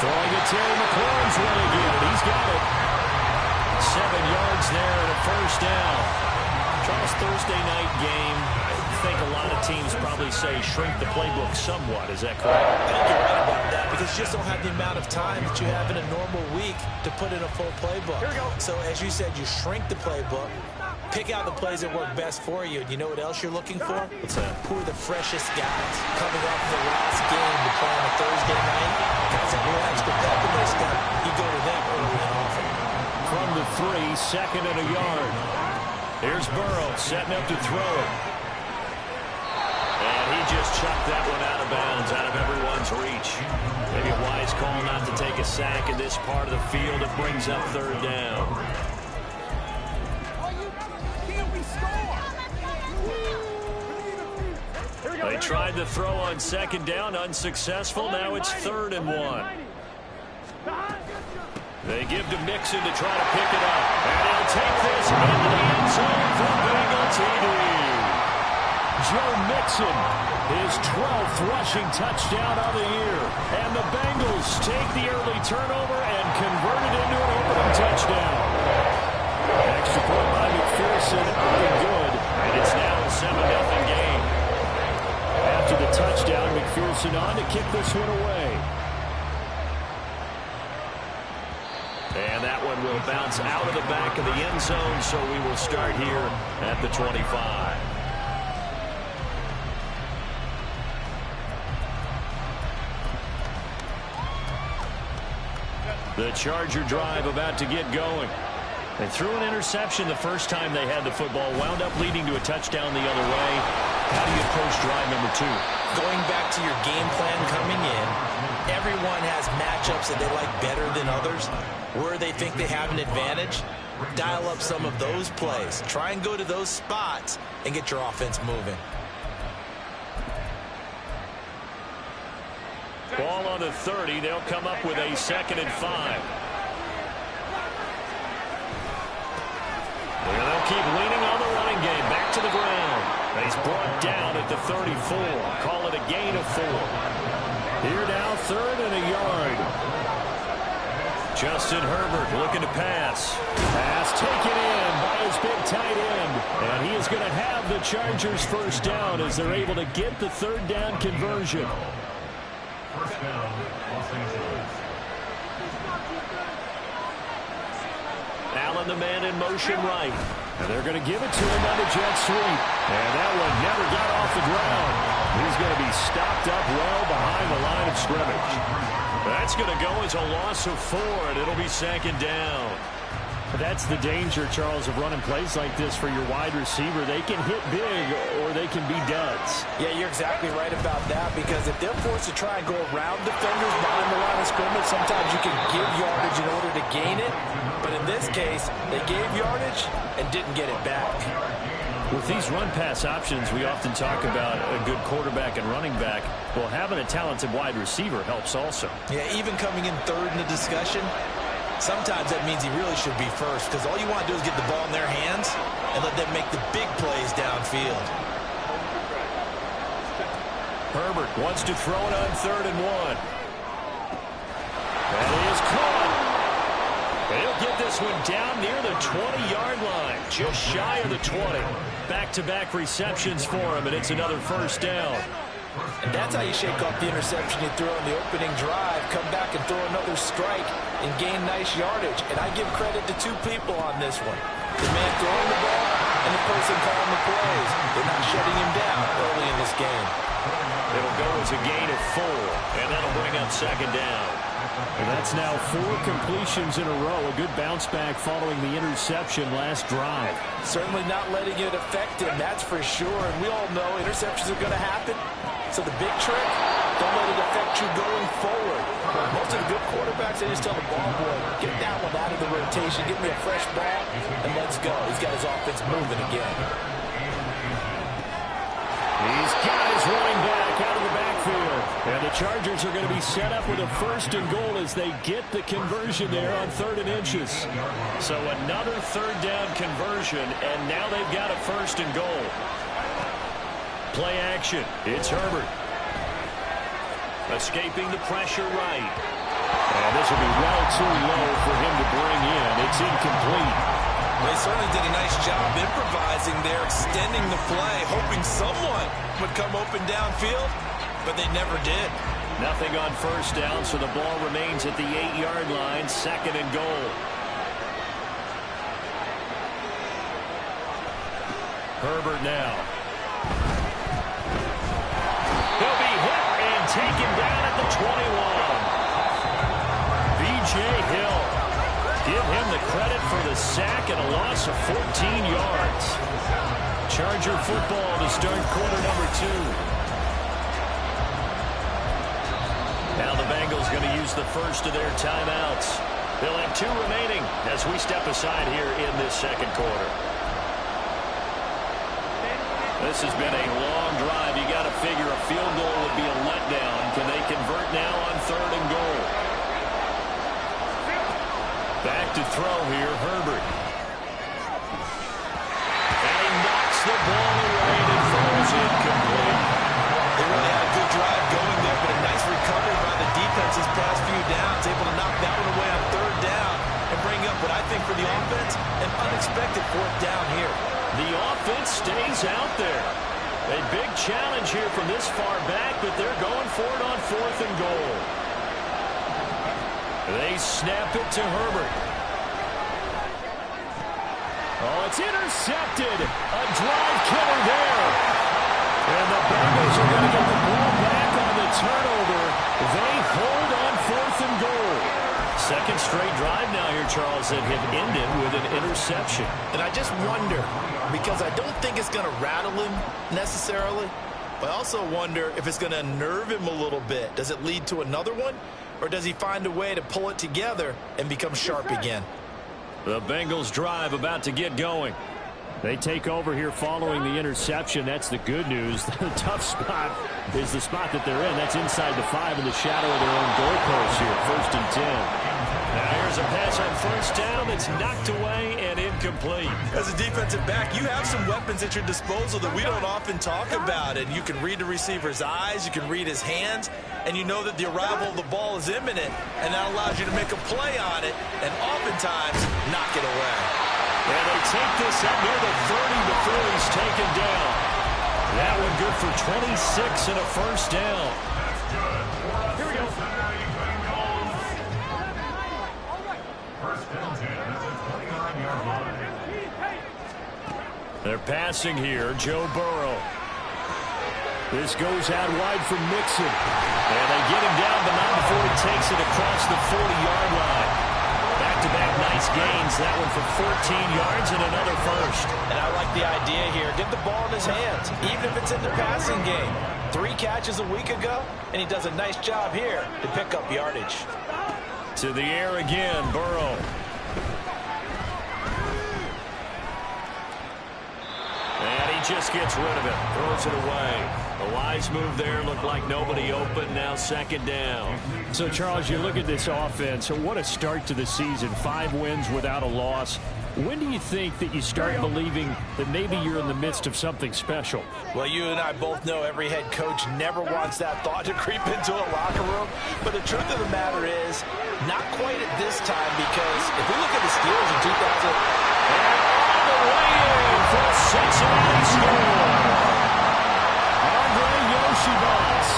Throwing it, Terry McLaurin's running again. He's got it. 7 yards there and a first down. Charles, Thursday night game. I think a lot of teams probably say shrink the playbook somewhat. Is that correct? I think you're right about that because you just don't have the amount of time that you have in a normal week to put in a full playbook. Here we go. So as you said, you shrink the playbook, pick out the plays that work best for you. And you know what else you're looking for? What's that? Who are the freshest guys coming off the last game to play on a Thursday night? Guys that are extra pep in their step, you go to them early and often. From the 3, 2nd and a yard. Here's Burrow setting up to throw it. And he just chucked that one out of bounds, out of everyone's reach. Maybe a wise call not to take a sack in this part of the field. It brings up 3rd down. They tried to throw on 2nd down, unsuccessful. Now it's 3rd and 1. They give to Mixon to try to pick it up. And he'll take this into the end zone for Bengal TD. Joe Mixon, his 12th rushing touchdown of the year. And the Bengals take the early turnover and convert it into an opening touchdown. Extra point by McPherson, good. And it's now a 7-0 game. After the touchdown, McPherson on to kick this one away. And that one will bounce out of the back of the end zone, so we will start here at the 25. The Charger drive about to get going. They threw an interception the first time they had the football, wound up leading to a touchdown the other way. How do you approach drive number 2? Going back to your game plan coming in, everyone has matchups that they like better than others. Where they think they have an advantage, dial up some of those plays. Try and go to those spots and get your offense moving. Ball on the 30. They'll come up with a 2nd and 5. Well, they'll keep leaning on the running game. Back to the ground. He's brought down at the 34. Call it a gain of 4. Here now, 3rd and a yard. Justin Herbert looking to pass. Pass taken in by his big tight end. And he is going to have the Chargers first down as they're able to get the 3rd down conversion. First down, Los Angeles. Allen, the man in motion right. And they're going to give it to him on the jet sweep. And that one never got off the ground. He's going to be stopped up well behind the line of scrimmage. That's going to go as a loss of 4, and it'll be 2nd down. That's the danger, Charles, of running plays like this for your wide receiver. They can hit big or they can be duds. Yeah, you're exactly right about that, because if they're forced to try and go around defenders behind the line of scrimmage, sometimes you can give yardage in order to gain it. But in this case, they gave yardage and didn't get it back. With these run-pass options, we often talk about a good quarterback and running back. Well, having a talented wide receiver helps also. Yeah, even coming in 3rd in the discussion, sometimes that means he really should be first, because all you want to do is get the ball in their hands and let them make the big plays downfield. Herbert wants to throw it on 3rd and 1. That is caught. He'll get this one down near the 20-yard line, just shy of the 20. Back-to-back receptions for him, and it's another first down. And that's how you shake off the interception you throw in the opening drive, come back and throw another strike and gain nice yardage. And I give credit to 2 people on this one. The man throwing the ball and the person calling the plays. They're not shutting him down early in this game. It'll go as a gain of 4, and that'll bring up 2nd down. And that's now 4 completions in a row. A good bounce back following the interception last drive. Certainly not letting it affect him, that's for sure. And we all know interceptions are going to happen. So the big trick, don't let it affect you going forward. Most of the good quarterbacks, they just tell the ball boy, get that one out of the rotation, get me a fresh ball, and let's go. He's got his offense moving again. These guys running back out of the backfield. And the Chargers are going to be set up with a 1st and goal as they get the conversion there on 3rd and inches. So another 3rd down conversion, and now they've got a 1st and goal. Play action. It's Herbert. Escaping the pressure right. And this will be well too low for him to bring in. It's incomplete. They certainly did a nice job improvising there, extending the play, hoping someone would come open downfield, but they never did. Nothing on 1st down, so the ball remains at the 8-yard line, 2nd and goal. Herbert now. He'll be hit and taken down at the 21. B.J. Hill. Give him the credit for the sack and a loss of 14 yards. Charger football to start quarter number 2. Now the Bengals going to use the first of their timeouts. They'll have 2 remaining as we step aside here in this 2nd quarter. This has been a long drive. You got to figure a field goal would be a letdown. Can they convert now on 3rd and goal? Back to throw here, Herbert. And he knocks the ball away and it falls incomplete. They really had a good drive going there, but a nice recovery by the defense these past few downs, able to knock that one away on 3rd down and bring up what I think for the offense, an unexpected 4th down here. The offense stays out there. A big challenge here from this far back, but they're going for it on 4th and goal. They snap it to Herbert. Oh, it's intercepted. A drive killer there. And the Bengals are going to get the ball back on the turnover. They hold on 4th and goal. 2nd straight drive now here, Charles, that have ended with an interception. And I just wonder, because I don't think it's going to rattle him necessarily, but I also wonder if it's going to unnerve him a little bit. Does it lead to another one? Or does he find a way to pull it together and become sharp again? The Bengals drive about to get going. They take over here following the interception. That's the good news. The tough spot is the spot that they're in. That's inside the 5 in the shadow of their own goalpost here. 1st and 10. Now here's a pass on first down that's knocked away and incomplete. As a defensive back, you have some weapons at your disposal that we don't often talk about. And you can read the receiver's eyes, you can read his hands, and you know that the arrival of the ball is imminent, and that allows you to make a play on it and oftentimes knock it away. And they take this up near the 30 before he's taken down. That one good for 26 and a first down. Here we go. First down 10 at the 29-yard line. They're passing here, Joe Burrow. This goes out wide for Mixon. And they get him down, but not before he takes it across the 40-yard line. Back-to-back nice gains. That one for 14 yards and another first. And I like the idea here. Get the ball in his hands, even if it's in the passing game. 3 catches a week ago, and he does a nice job here to pick up yardage. To the air again, Burrow. And he just gets rid of it. Throws it away. A wise move there. Looked like nobody open. Now second down. So, Charles, you look at this offense. What a start to the season. 5 wins without a loss. When do you think that you start believing that maybe you're in the midst of something special? Well, you and I both know every head coach never wants that thought to creep into a locker room. But the truth of the matter is, not quite at this time, because if we look at the Steelers in 2000... And all the way in for a Cincinnati score. Yoshibas,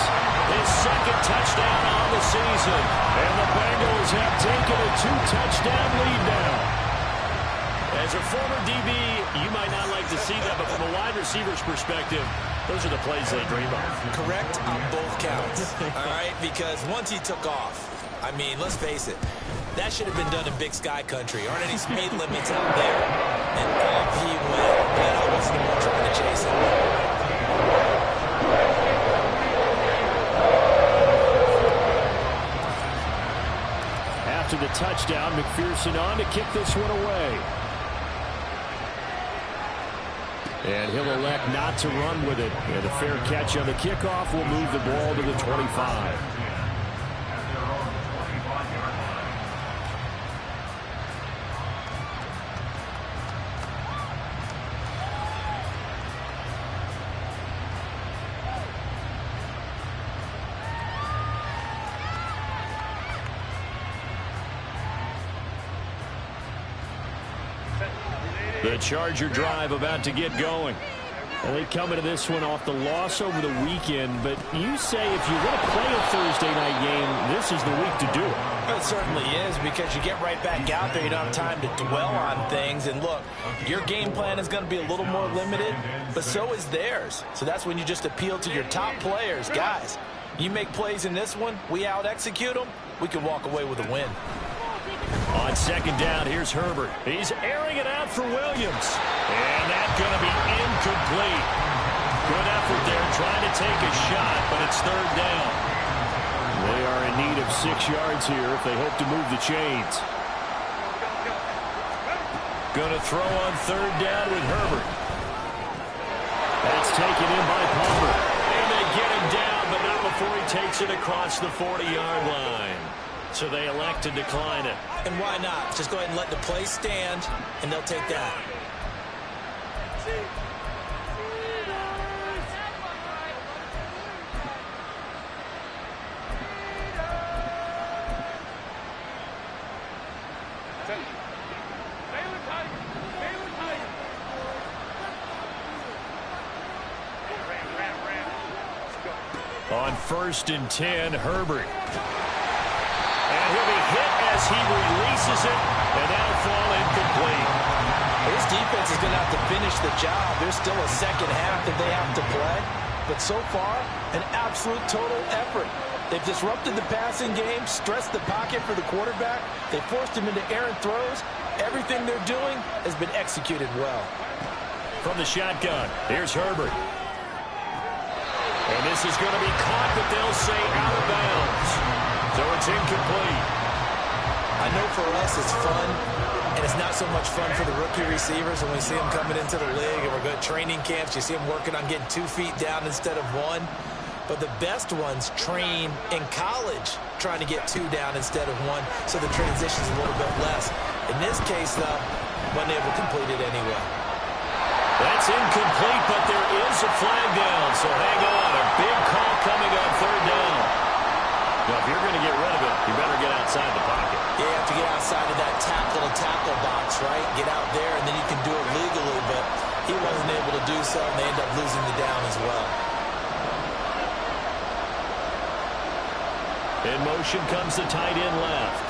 his second touchdown on the season. And the Bengals have taken a 2-touchdown lead now. As a former DB, you might not like to see that, but from a wide receiver's perspective, those are the plays they dream of. Correct on both counts, all right? Because once he took off, I mean, let's face it, that should have been done in Big Sky country. Aren't any speed limits out there? And off he went. And I wasn't even trying to chase him. After the touchdown, McPherson on to kick this one away. And he'll elect not to run with it. And a fair catch on the kickoff will move the ball to the 25. The Charger drive about to get going. And they come into this one off the loss over the weekend. But you say if you want to play a Thursday night game, this is the week to do it. Well, it certainly is, because you get right back out there. You don't have time to dwell on things. And look, your game plan is going to be a little more limited, but so is theirs. So that's when you just appeal to your top players. Guys, you make plays in this one, we out-execute them, we can walk away with a win. On second down, here's Herbert. He's airing it out for Williams. And that's going to be incomplete. Good effort there trying to take a shot, but it's third down. They are in need of 6 yards here if they hope to move the chains. Going to throw on third down with Herbert. That's taken in by Palmer. And they get him down, but not before he takes it across the 40-yard line. So they elect to decline it. And why not? Just go ahead and let the play stand, and they'll take that. On 1st and 10, Herbert. And he'll be hit as he releases it, and that'll fall incomplete. This defense is going to have to finish the job. There's still a second half that they have to play. But so far, an absolute total effort. They've disrupted the passing game, stressed the pocket for the quarterback. They forced him into errant throws. Everything they're doing has been executed well. From the shotgun, here's Herbert. And this is going to be caught, but they'll say out of bounds. So it's incomplete. I know for us it's fun, and it's not so much fun for the rookie receivers when we see them coming into the league and we're going to training camps. You see them working on getting 2 feet down instead of 1. but the best ones train in college trying to get 2 down instead of 1, so the transition's a little bit less. In this case, though, wasn't able to complete it anyway. That's incomplete, but there is a flag down, so hang on. A big call coming on 3rd down. Now, if you're going to get rid of it, you better get outside the pocket. Yeah, you have to get outside of that tackle-to-tackle box, right? Get out there, and then you can do it legally, but he wasn't able to do so, and they end up losing the down as well. In motion comes the tight end left.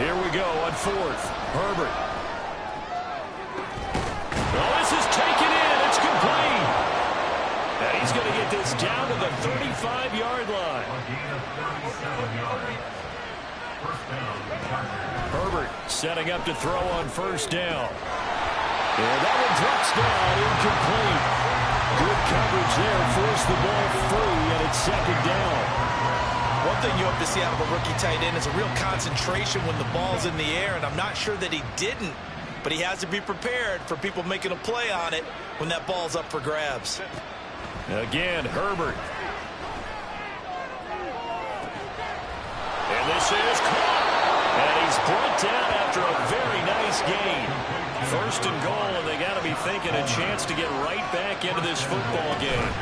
Here we go on 4th. Herbert. Oh, this is taken in. It's complete. And he's going to get this down to the 35-yard line. Herbert setting up to throw on 1st down. And that one drops down, incomplete. Good coverage there, forced the ball free, and it's 2nd down. One thing you hope to see out of a rookie tight end is a real concentration when the ball's in the air, and I'm not sure that he didn't, but he has to be prepared for people making a play on it when that ball's up for grabs. Again, Herbert. And this is caught. And he's brought down after a very nice gain. 1st and goal, and they got to be thinking a chance to get right back into this football game.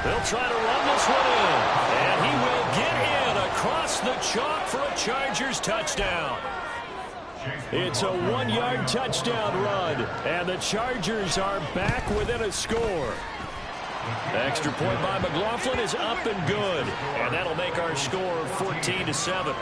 They'll try to run this one in. And he will get in across the chalk for a Chargers touchdown. It's a 1-yard touchdown run. And the Chargers are back within a score. Extra point by McLaughlin is up and good. And that'll make our score 14-7.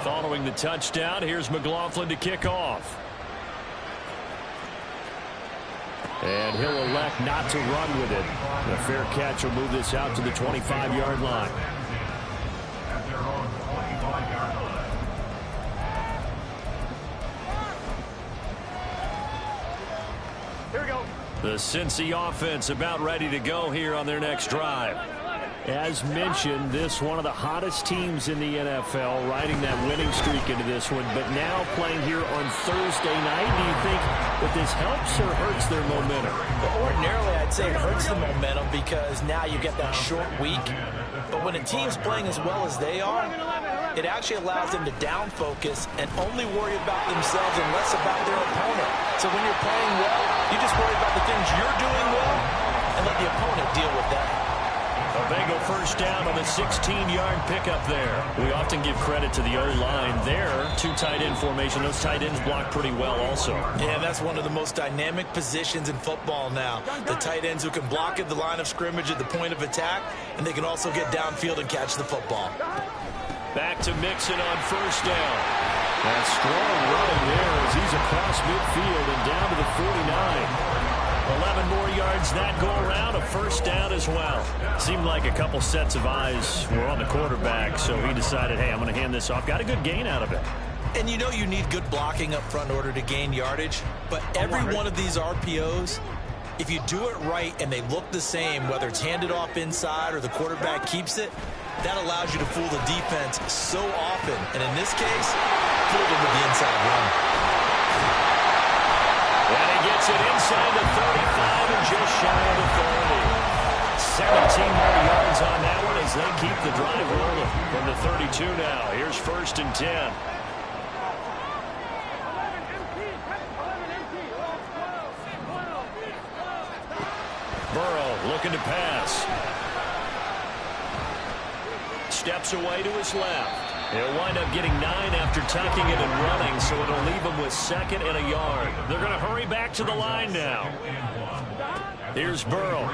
Following the touchdown, here's McLaughlin to kick off. And he'll elect not to run with it. A fair catch will move this out to the 25-yard line. Here we go. The Cincy offense about ready to go here on their next drive. As mentioned, this one of the hottest teams in the NFL, riding that winning streak into this one, but now playing here on Thursday night. Do you think that this helps or hurts their momentum? Well, ordinarily, I'd say it hurts the momentum because now you get that short week. But when a team's playing as well as they are, it actually allows them to down focus and only worry about themselves and less about their opponent. So when you're playing well, you just worry about the things you're doing well and let the opponent deal with that. A Bengal 1st down on the 16-yard pickup there. We often give credit to the O-line there. 2 tight end formation. Those tight ends block pretty well also. Yeah, that's one of the most dynamic positions in football now. The tight ends who can block at the line of scrimmage at the point of attack, and they can also get downfield and catch the football. Back to Mixon on 1st down. That strong run there as he's across midfield and down to the 49. 11 more yards that go around, a 1st down as well. Seemed like a couple sets of eyes were on the quarterback, so he decided, hey, I'm going to hand this off. Got a good gain out of it. And you know you need good blocking up front in order to gain yardage, but every one of these RPOs, if you do it right and they look the same, whether it's handed off inside or the quarterback keeps it, that allows you to fool the defense so often. And in this case, fooled them with the inside run. And he gets it inside the 35 and just shy of the 30. 17 more yards on that one as they keep the drive rolling. From the 32 now, here's 1st and 10. Burrow looking to pass. Steps away to his left. He'll wind up getting 9 after tucking it and running, so it'll leave him with 2nd and a yard. They're going to hurry back to the line now. Here's Burrow.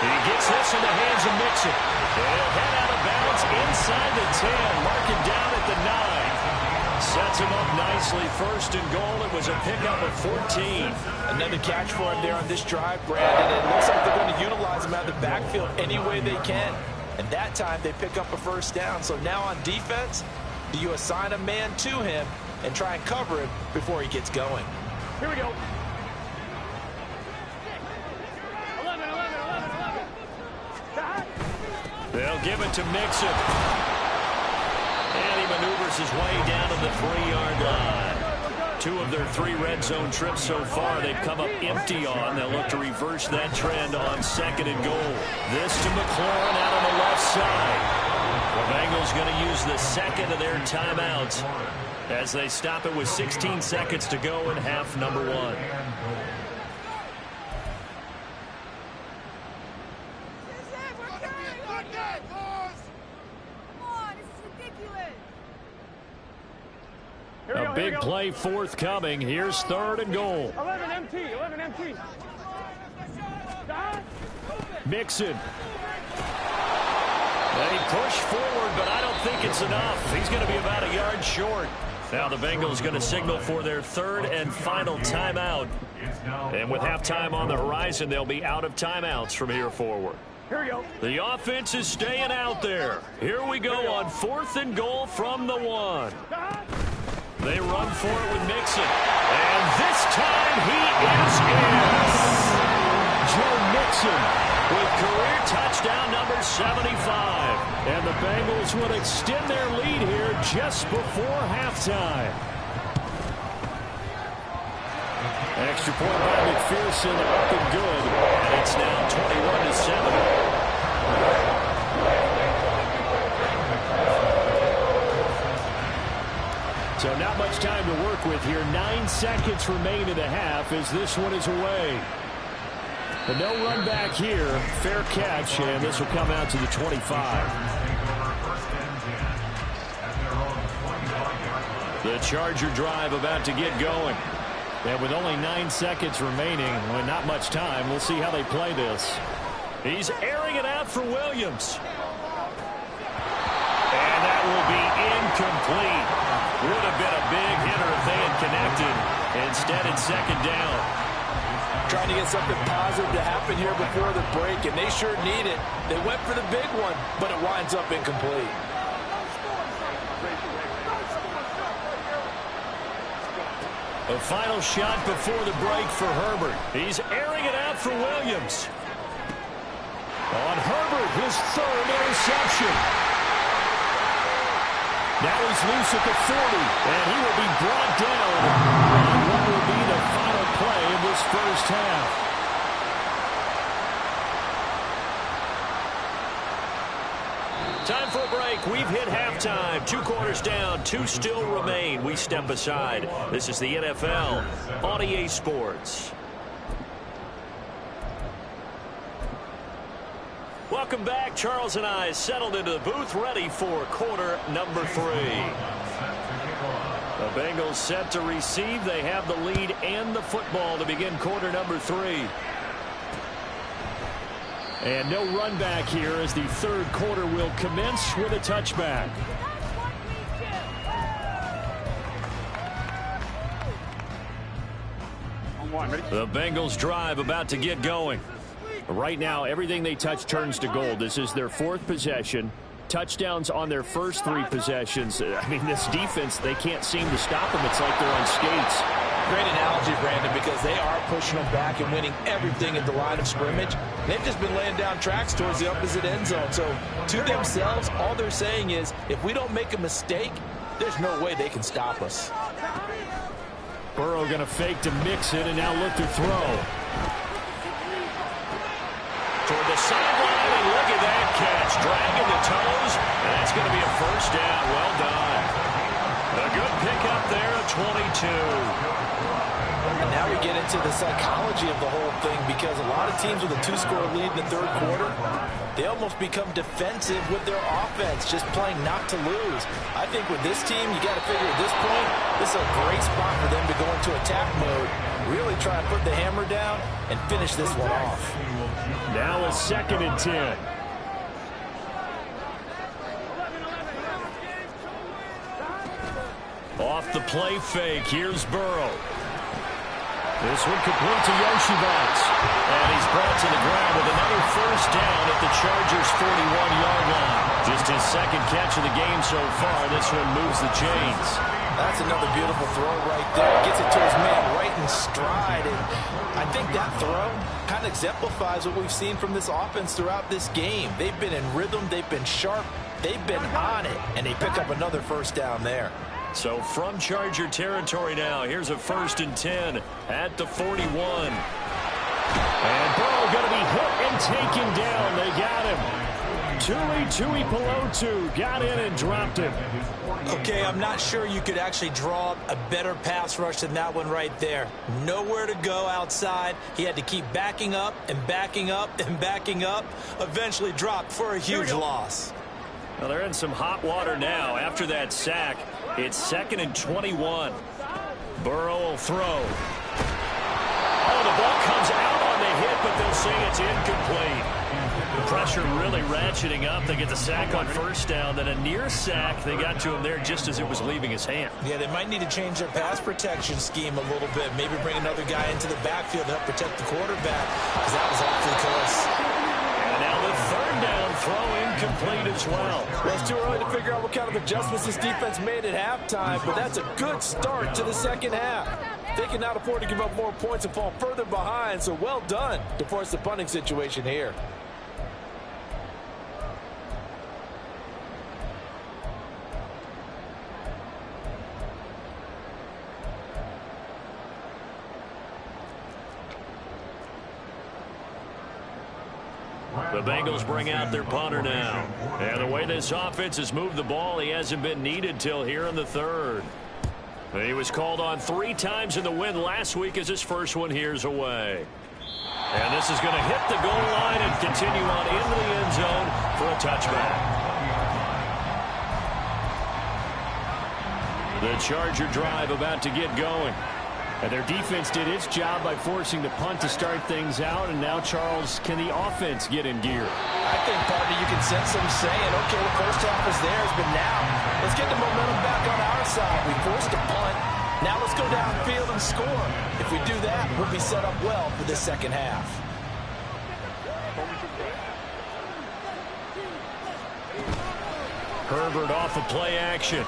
He gets this in the hands of Mixon. He'll head out of bounds inside the 10, marking down at the 9. Sets him up nicely. 1st and goal. It was a pickup of 14. Another catch for him there on this drive, Brandon. It looks like they're going to utilize him out of the backfield any way they can. And that time they pick up a 1st down. So now on defense, do you assign a man to him and try and cover him before he gets going? Here we go. They'll give it to Mixon. And he maneuvers his way down to the 3-yard line. 2 of their 3 red zone trips so far they've come up empty on. They'll look to reverse that trend on 2nd and goal. This to McLaurin out on the left side. The Bengals going to use the second of their timeouts as they stop it with 16 seconds to go in half number 1. A big play forthcoming. Here's 3rd and goal. 11 MT. Mixon. They push forward, but I don't think it's enough. He's going to be about a yard short. Now the Bengals going to signal for their 3rd and final timeout. And with halftime on the horizon, they'll be out of timeouts from here forward. Here we go. The offense is staying out there. Here we go on 4th and goal from the 1. They run for it with Mixon. And this time he is in. Joe Mixon with career touchdown number 75. And the Bengals will extend their lead here just before halftime. Extra point by McPherson up and good. And it's now 21-7. So not much time to work with here. 9 seconds remain in the half as this one is away. But no run back here. Fair catch, and this will come out to the 25. The Charger drive about to get going. And with only 9 seconds remaining, well, not much time, we'll see how they play this. He's airing it out for Williams. And that will be incomplete. Would have been a big hitter if they had connected. Instead, it's 2nd down. Trying to get something positive to happen here before the break, and they sure need it. They went for the big one, but it winds up incomplete. A final shot before the break for Herbert. He's airing it out for Williams. On Herbert, his 3rd interception. Now he's loose at the 40, and he will be brought down on what will be the final play of this first half. Time for a break. We've hit halftime. 2 quarters down, 2 still remain. We step aside. This is the NFL on EA Sports. Welcome back. Charles and I settled into the booth, ready for quarter number 3. The Bengals set to receive. They have the lead and the football to begin quarter number 3. And no run back here as the 3rd quarter will commence with a touchback. The Bengals drive about to get going. Right now, everything they touch turns to gold. This is their 4th possession. Touchdowns on their first 3 possessions. I mean, this defense, they can't seem to stop them. It's like they're on skates. Great analogy, Brandon, because they are pushing them back and winning everything at the line of scrimmage. They've just been laying down tracks towards the opposite end zone. So, to themselves, all they're saying is, if we don't make a mistake, there's no way they can stop us. Burrow going to fake to Mixon and now look to throw. Toward the sideline, and look at that catch. Dragging the toes, and that's going to be a first down. Well done. A good pickup there at 22. And now we get into the psychology of the whole thing, because a lot of teams with a 2-score lead in the 3rd quarter, they almost become defensive with their offense, just playing not to lose. I think with this team, you got to figure at this point, this is a great spot for them to go into attack mode, really try to put the hammer down and finish this one off. Now a 2nd and 10. Off the play fake, here's Burrow. This one complete to Yoshibats. And he's brought to the ground with another first down at the Chargers' 41-yard line. Just his 2nd catch of the game so far. This one moves the chains. That's another beautiful throw right there. Gets it to his man right getting stride. And I think that throw kind of exemplifies what we've seen from this offense throughout this game. They've been in rhythm. They've been sharp. They've been on it. And they pick up another first down there. So from Charger territory now, here's a 1st and 10 at the 41. And Burrow going to be hit and taken down. They got him. Tui Pelotu got in and dropped him. Okay, I'm not sure you could actually draw a better pass rush than that one right there. Nowhere to go outside. He had to keep backing up and backing up and backing up. Eventually dropped for a huge loss. Well, they're in some hot water now. After that sack, it's 2nd and 21. Burrow will throw. Oh, the ball comes out on the hit, but they'll say it's incomplete. The pressure really ratcheting up. They get the sack on 1st down. Then a near sack. They got to him there just as it was leaving his hand. Yeah, they might need to change their pass protection scheme a little bit. Maybe bring another guy into the backfield to help protect the quarterback, because that was awfully close. And now the 3rd down throw incomplete as well. Well, it's too early to figure out what kind of adjustments this defense made at halftime, but that's a good start to the second half. They cannot afford to give up more points and fall further behind, so well done to force the punting situation here. The Bengals bring out their punter now. And the way this offense has moved the ball, he hasn't been needed till here in the 3rd. He was called on 3 times in the win last week as his first one here's away. And this is going to hit the goal line and continue on into the end zone for a touchback. The Charger drive about to get going. And their defense did its job by forcing the punt to start things out. And now, Charles, can the offense get in gear? I think, partner, you can sense them saying, okay, the first half is theirs, but now let's get the momentum back on our side. We forced a punt. Now let's go downfield and score. If we do that, we'll be set up well for this second half. Herbert off of play action.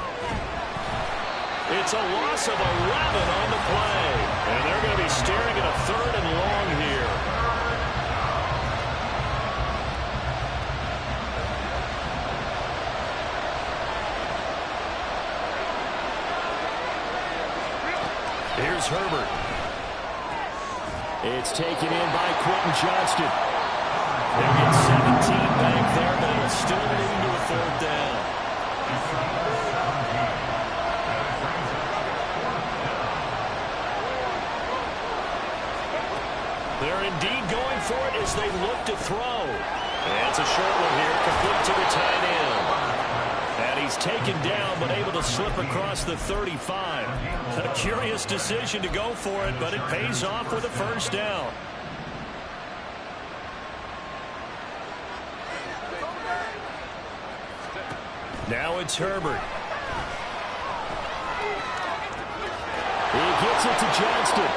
It's a loss of 11 on the play. And they're going to be staring at a 3rd and long here. Here's Herbert. It's taken in by Quentin Johnston. They'll get 17 back there, but it'll still lead to a 3rd down. They're indeed going for it as they look to throw. And it's a short one here, complete to the tight end. And he's taken down, but able to slip across the 35. A curious decision to go for it, but it pays off with a 1st down. Now it's Herbert. He gets it to Johnston.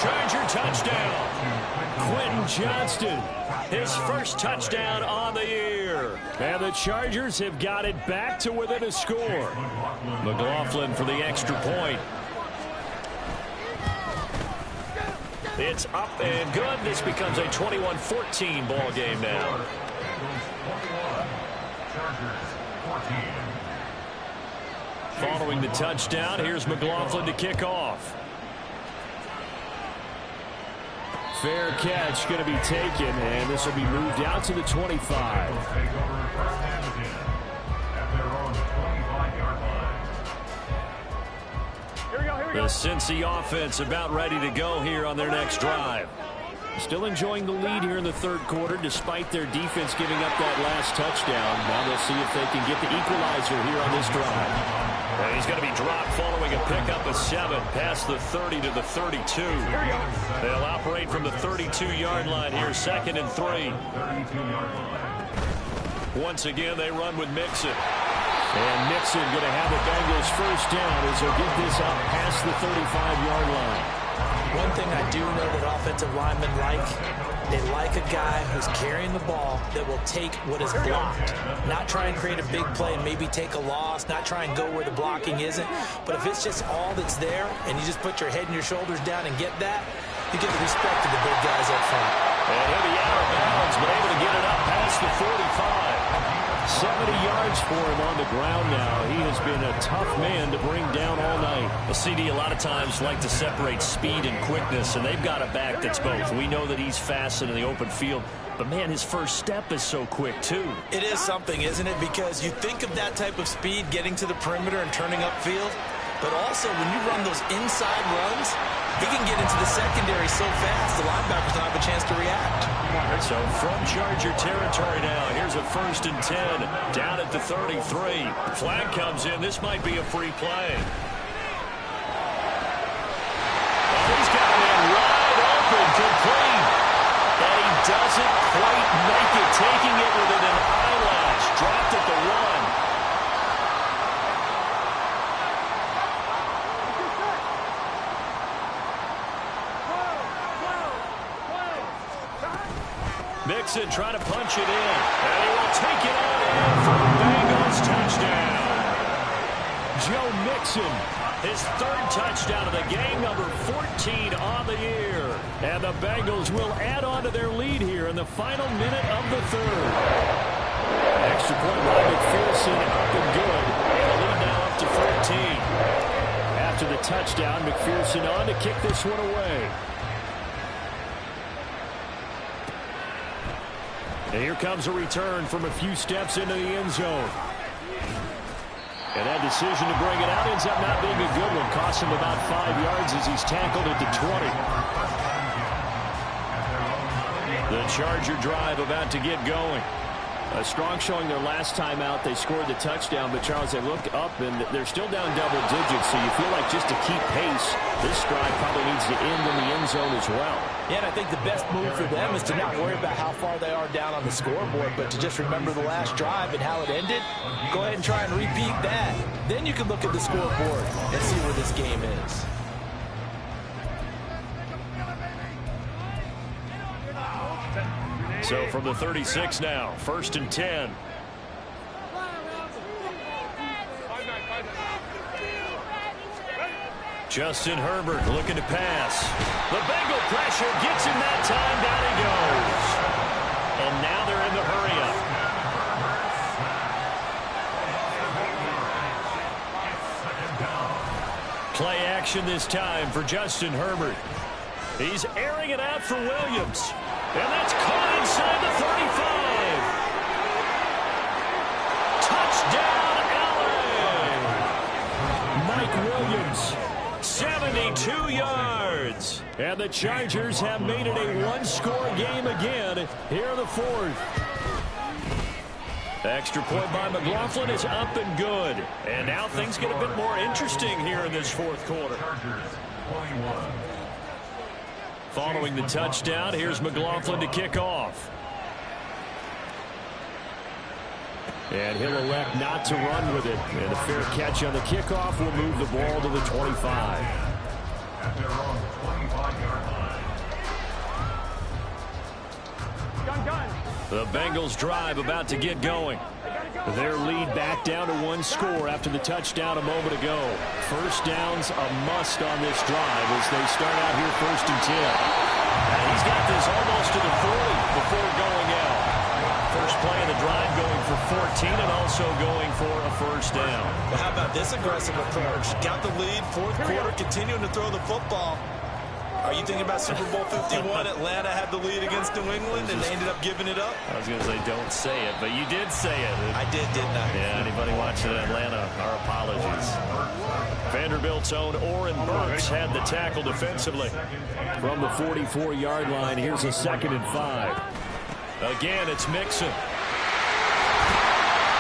Charger touchdown. Quentin Johnston, his first touchdown on the year. And the Chargers have got it back to within a score. McLaughlin for the extra point. It's up and good. This becomes a 21-14 ball game now. Following the touchdown, here's McLaughlin to kick off. Fair catch going to be taken, and this will be moved out to the 25. The Cincy offense about ready to go here on their next drive. Still enjoying the lead here in the 3rd quarter, despite their defense giving up that last touchdown. Now they'll see if they can get the equalizer here on this drive. And he's going to be dropped following a pickup of 7 past the 30 to the 32. They'll operate from the 32-yard line here, 2nd and 3. Once again, they run with Mixon. And Mixon going to have the Bengals 1st down as he'll get this up past the 35-yard line. One thing I do know that offensive linemen like They like a guy who's carrying the ball that will take what is blocked. Not try and create a big play and maybe take a loss, not try and go where the blocking isn't. But if it's just all that's there and you just put your head and your shoulders down and get that, you get the respect of the big guys up front. And he'll be out of bounds, but able to get it up past the 45. 70 yards for him on the ground now. He has been a tough man to bring down all night. The CD a lot of times like to separate speed and quickness, and they've got a back that's both. We know that he's fast in the open field, but, man, his first step is so quick, too. It is something, isn't it? Because you think of that type of speed getting to the perimeter and turning upfield, but also when you run those inside runs, he can get into the secondary so fast the linebackers don't have a chance to react. So from Charger territory now, here's a 1st and 10 down at the 33. Flag comes in. This might be a free play. Oh, he's got a man wide open, complete. And he doesn't quite make it, taking it within an eyelash. Dropped at the 1. Mixon trying to punch it in. And he will take it on in for the Bengals touchdown. Joe Mixon, his 3rd touchdown of the game, number 14 on the year. And the Bengals will add on to their lead here in the final minute of the 3rd. Extra point by McPherson, up and good. And the lead now up to 14. After the touchdown, McPherson on to kick this one away. And here comes a return from a few steps into the end zone. And that decision to bring it out ends up not being a good one. Cost him about 5 yards as he's tackled at the 20. The Charger drive about to get going. A strong showing their last time out. They scored the touchdown, but Charles, they look up and they're still down double digits, so you feel like just to keep pace, this drive probably needs to end in the end zone as well. Yeah, and I think the best move for them is to not worry about how far they are down on the scoreboard, but to just remember the last drive and how it ended. Go ahead and try and repeat that. Then you can look at the scoreboard and see where this game is. So from the 36 now, 1st and 10. Justin Herbert looking to pass. The Bengal pressure gets him that time. Down he goes. And now they're in the hurry-up. Play action this time for Justin Herbert. He's airing it out for Williams. And that's caught inside the 35. Touchdown, LA. Mike Williams, 72 yards. And the Chargers have made it a one-score game again here in the 4th. Extra point by McLaughlin is up and good. And now things get a bit more interesting here in this 4th quarter. Following the touchdown, here's McLaughlin to kick off. And he'll elect not to run with it. And a fair catch on the kickoff will move the ball to the 25. The Bengals drive about to get going. Their lead back down to 1 score after the touchdown a moment ago. First down's a must on this drive as they start out here 1st and 10. And he's got this almost to the 40 before going out. First play of the drive going for 14 and also going for a first down. Well, how about this aggressive approach? Got the lead, 4th quarter, continuing to throw the football. Are you thinking about Super Bowl 51? Atlanta had the lead against New England, and they ended up giving it up? I was going to say, don't say it, but you did say it. I did, didn't I? Yeah, anybody watching Atlanta, our apologies. Vanderbilt's own Oren Burks had the tackle defensively. From the 44-yard line, here's a 2nd and 5. Again, it's Mixon.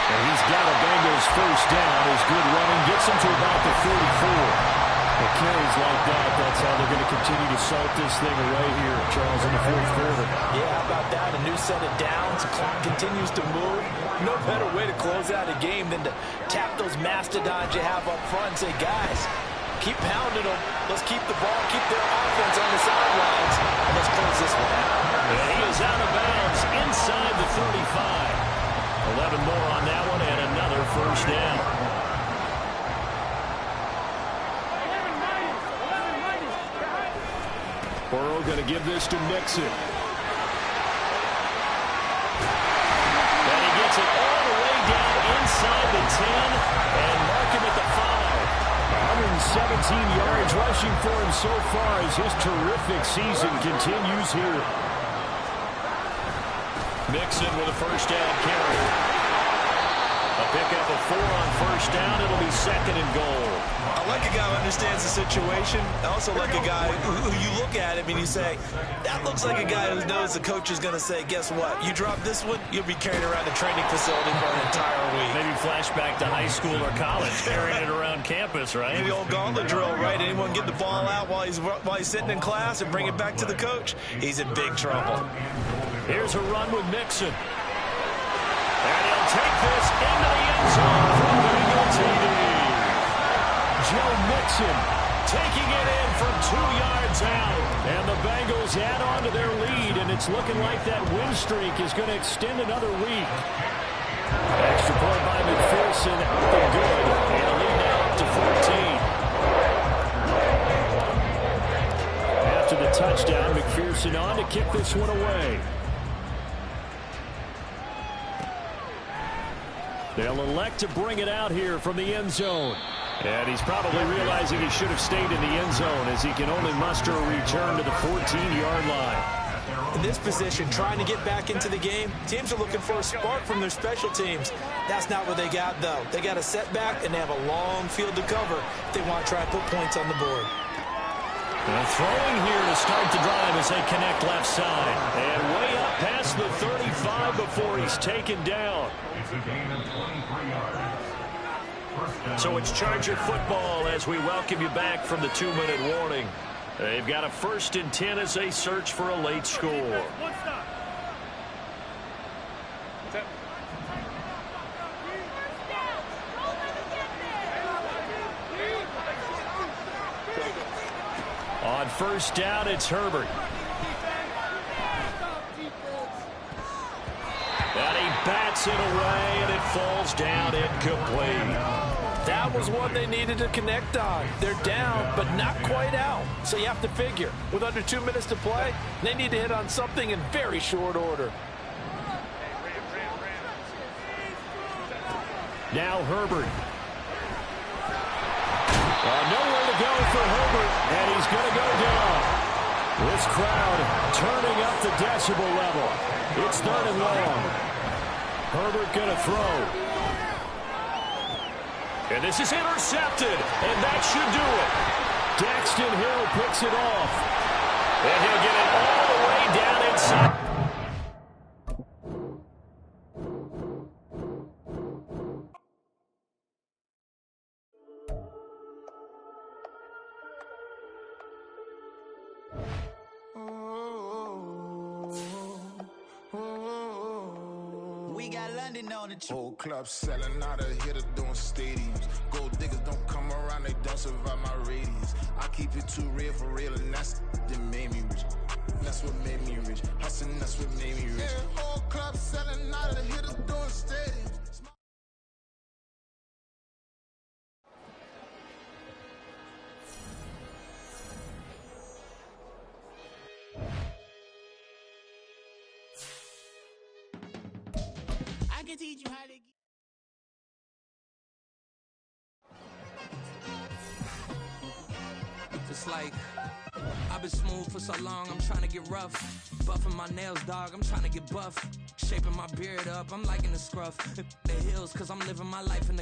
And he's got a Bengals first down. His good running gets him to about the 44. The carries like that, that's how they're going to continue to salt this thing away here, Charles, in the 4th quarter. Yeah, how about that? A new set of downs. The clock continues to move. No better way to close out a game than to tap those mastodons you have up front and say, guys, Keep pounding them. Let's keep the ball, keep their offense on the sidelines, and let's close this one out. And he is out of bounds inside the 35. 11 more on that one and another first down. Burrow going to give this to Mixon. And he gets it all the way down inside the 10 and mark him at the 5. 117 yards rushing for him so far as his terrific season continues here. Mixon with a first down carry. A pickup of 4 on first down. It'll be 2nd and goal. I like a guy who understands the situation. I also like a guy who you look at him and you say, that looks like a guy who knows the coach is going to say, guess what? You drop this one, you'll be carrying around the training facility for an entire week. Maybe flashback to high school or college, carrying it around campus, right? The old gauntlet drill, right? Anyone get the ball out while he's sitting in class and bring it back to the coach? He's in big trouble. Here's a run with Mixon. And he'll take this into the end zone for a Bengal TD. Joe Mixon taking it in from 2 yards out. And the Bengals add on to their lead, and it's looking like that win streak is going to extend another week. Extra point by McPherson, up and good. And a lead now up to 14. After the touchdown, McPherson on to kick this one away. They'll elect to bring it out here from the end zone. And he's probably realizing he should have stayed in the end zone as he can only muster a return to the 14-yard line. In this position, trying to get back into the game, teams are looking for a spark from their special teams. That's not what they got, though. They got a setback, and they have a long field to cover if they want to try and put points on the board. And throwing here to start the drive as they connect left side. And way up past the 35 before he's taken down. It's a gain of 23 yards. So it's Charger football as we welcome you back from the 2-minute warning. They've got a 1st and 10 as they search for a late score. On first down, it's Herbert. And he bats it away, and it falls down incomplete. That was one they needed to connect on. They're down, but not quite out. So you have to figure, with under 2 minutes to play, they need to hit on something in very short order. Now Herbert. Nowhere to go for Herbert, and he's going to go down. This crowd turning up the decibel level. It's 3rd and long. Herbert going to throw. And this is intercepted, and that should do it. Daxton Hill picks it off. And he'll get it all the way down inside. Whole club selling out of hitter doing stadiums. Gold diggers don't come around, they don't survive my radius. I keep it too real for real, and that's that made me rich. That's what made me rich. Hustling, that's what made me rich. Yeah, whole club selling out of hitter doing stadiums. I can teach you how to. Just like I've been smooth for so long, I'm trying to get rough. Buffing my nails, dog, I'm trying to get buff. Shaping my beard up, I'm liking the scruff. The hills, cause I'm living my life in the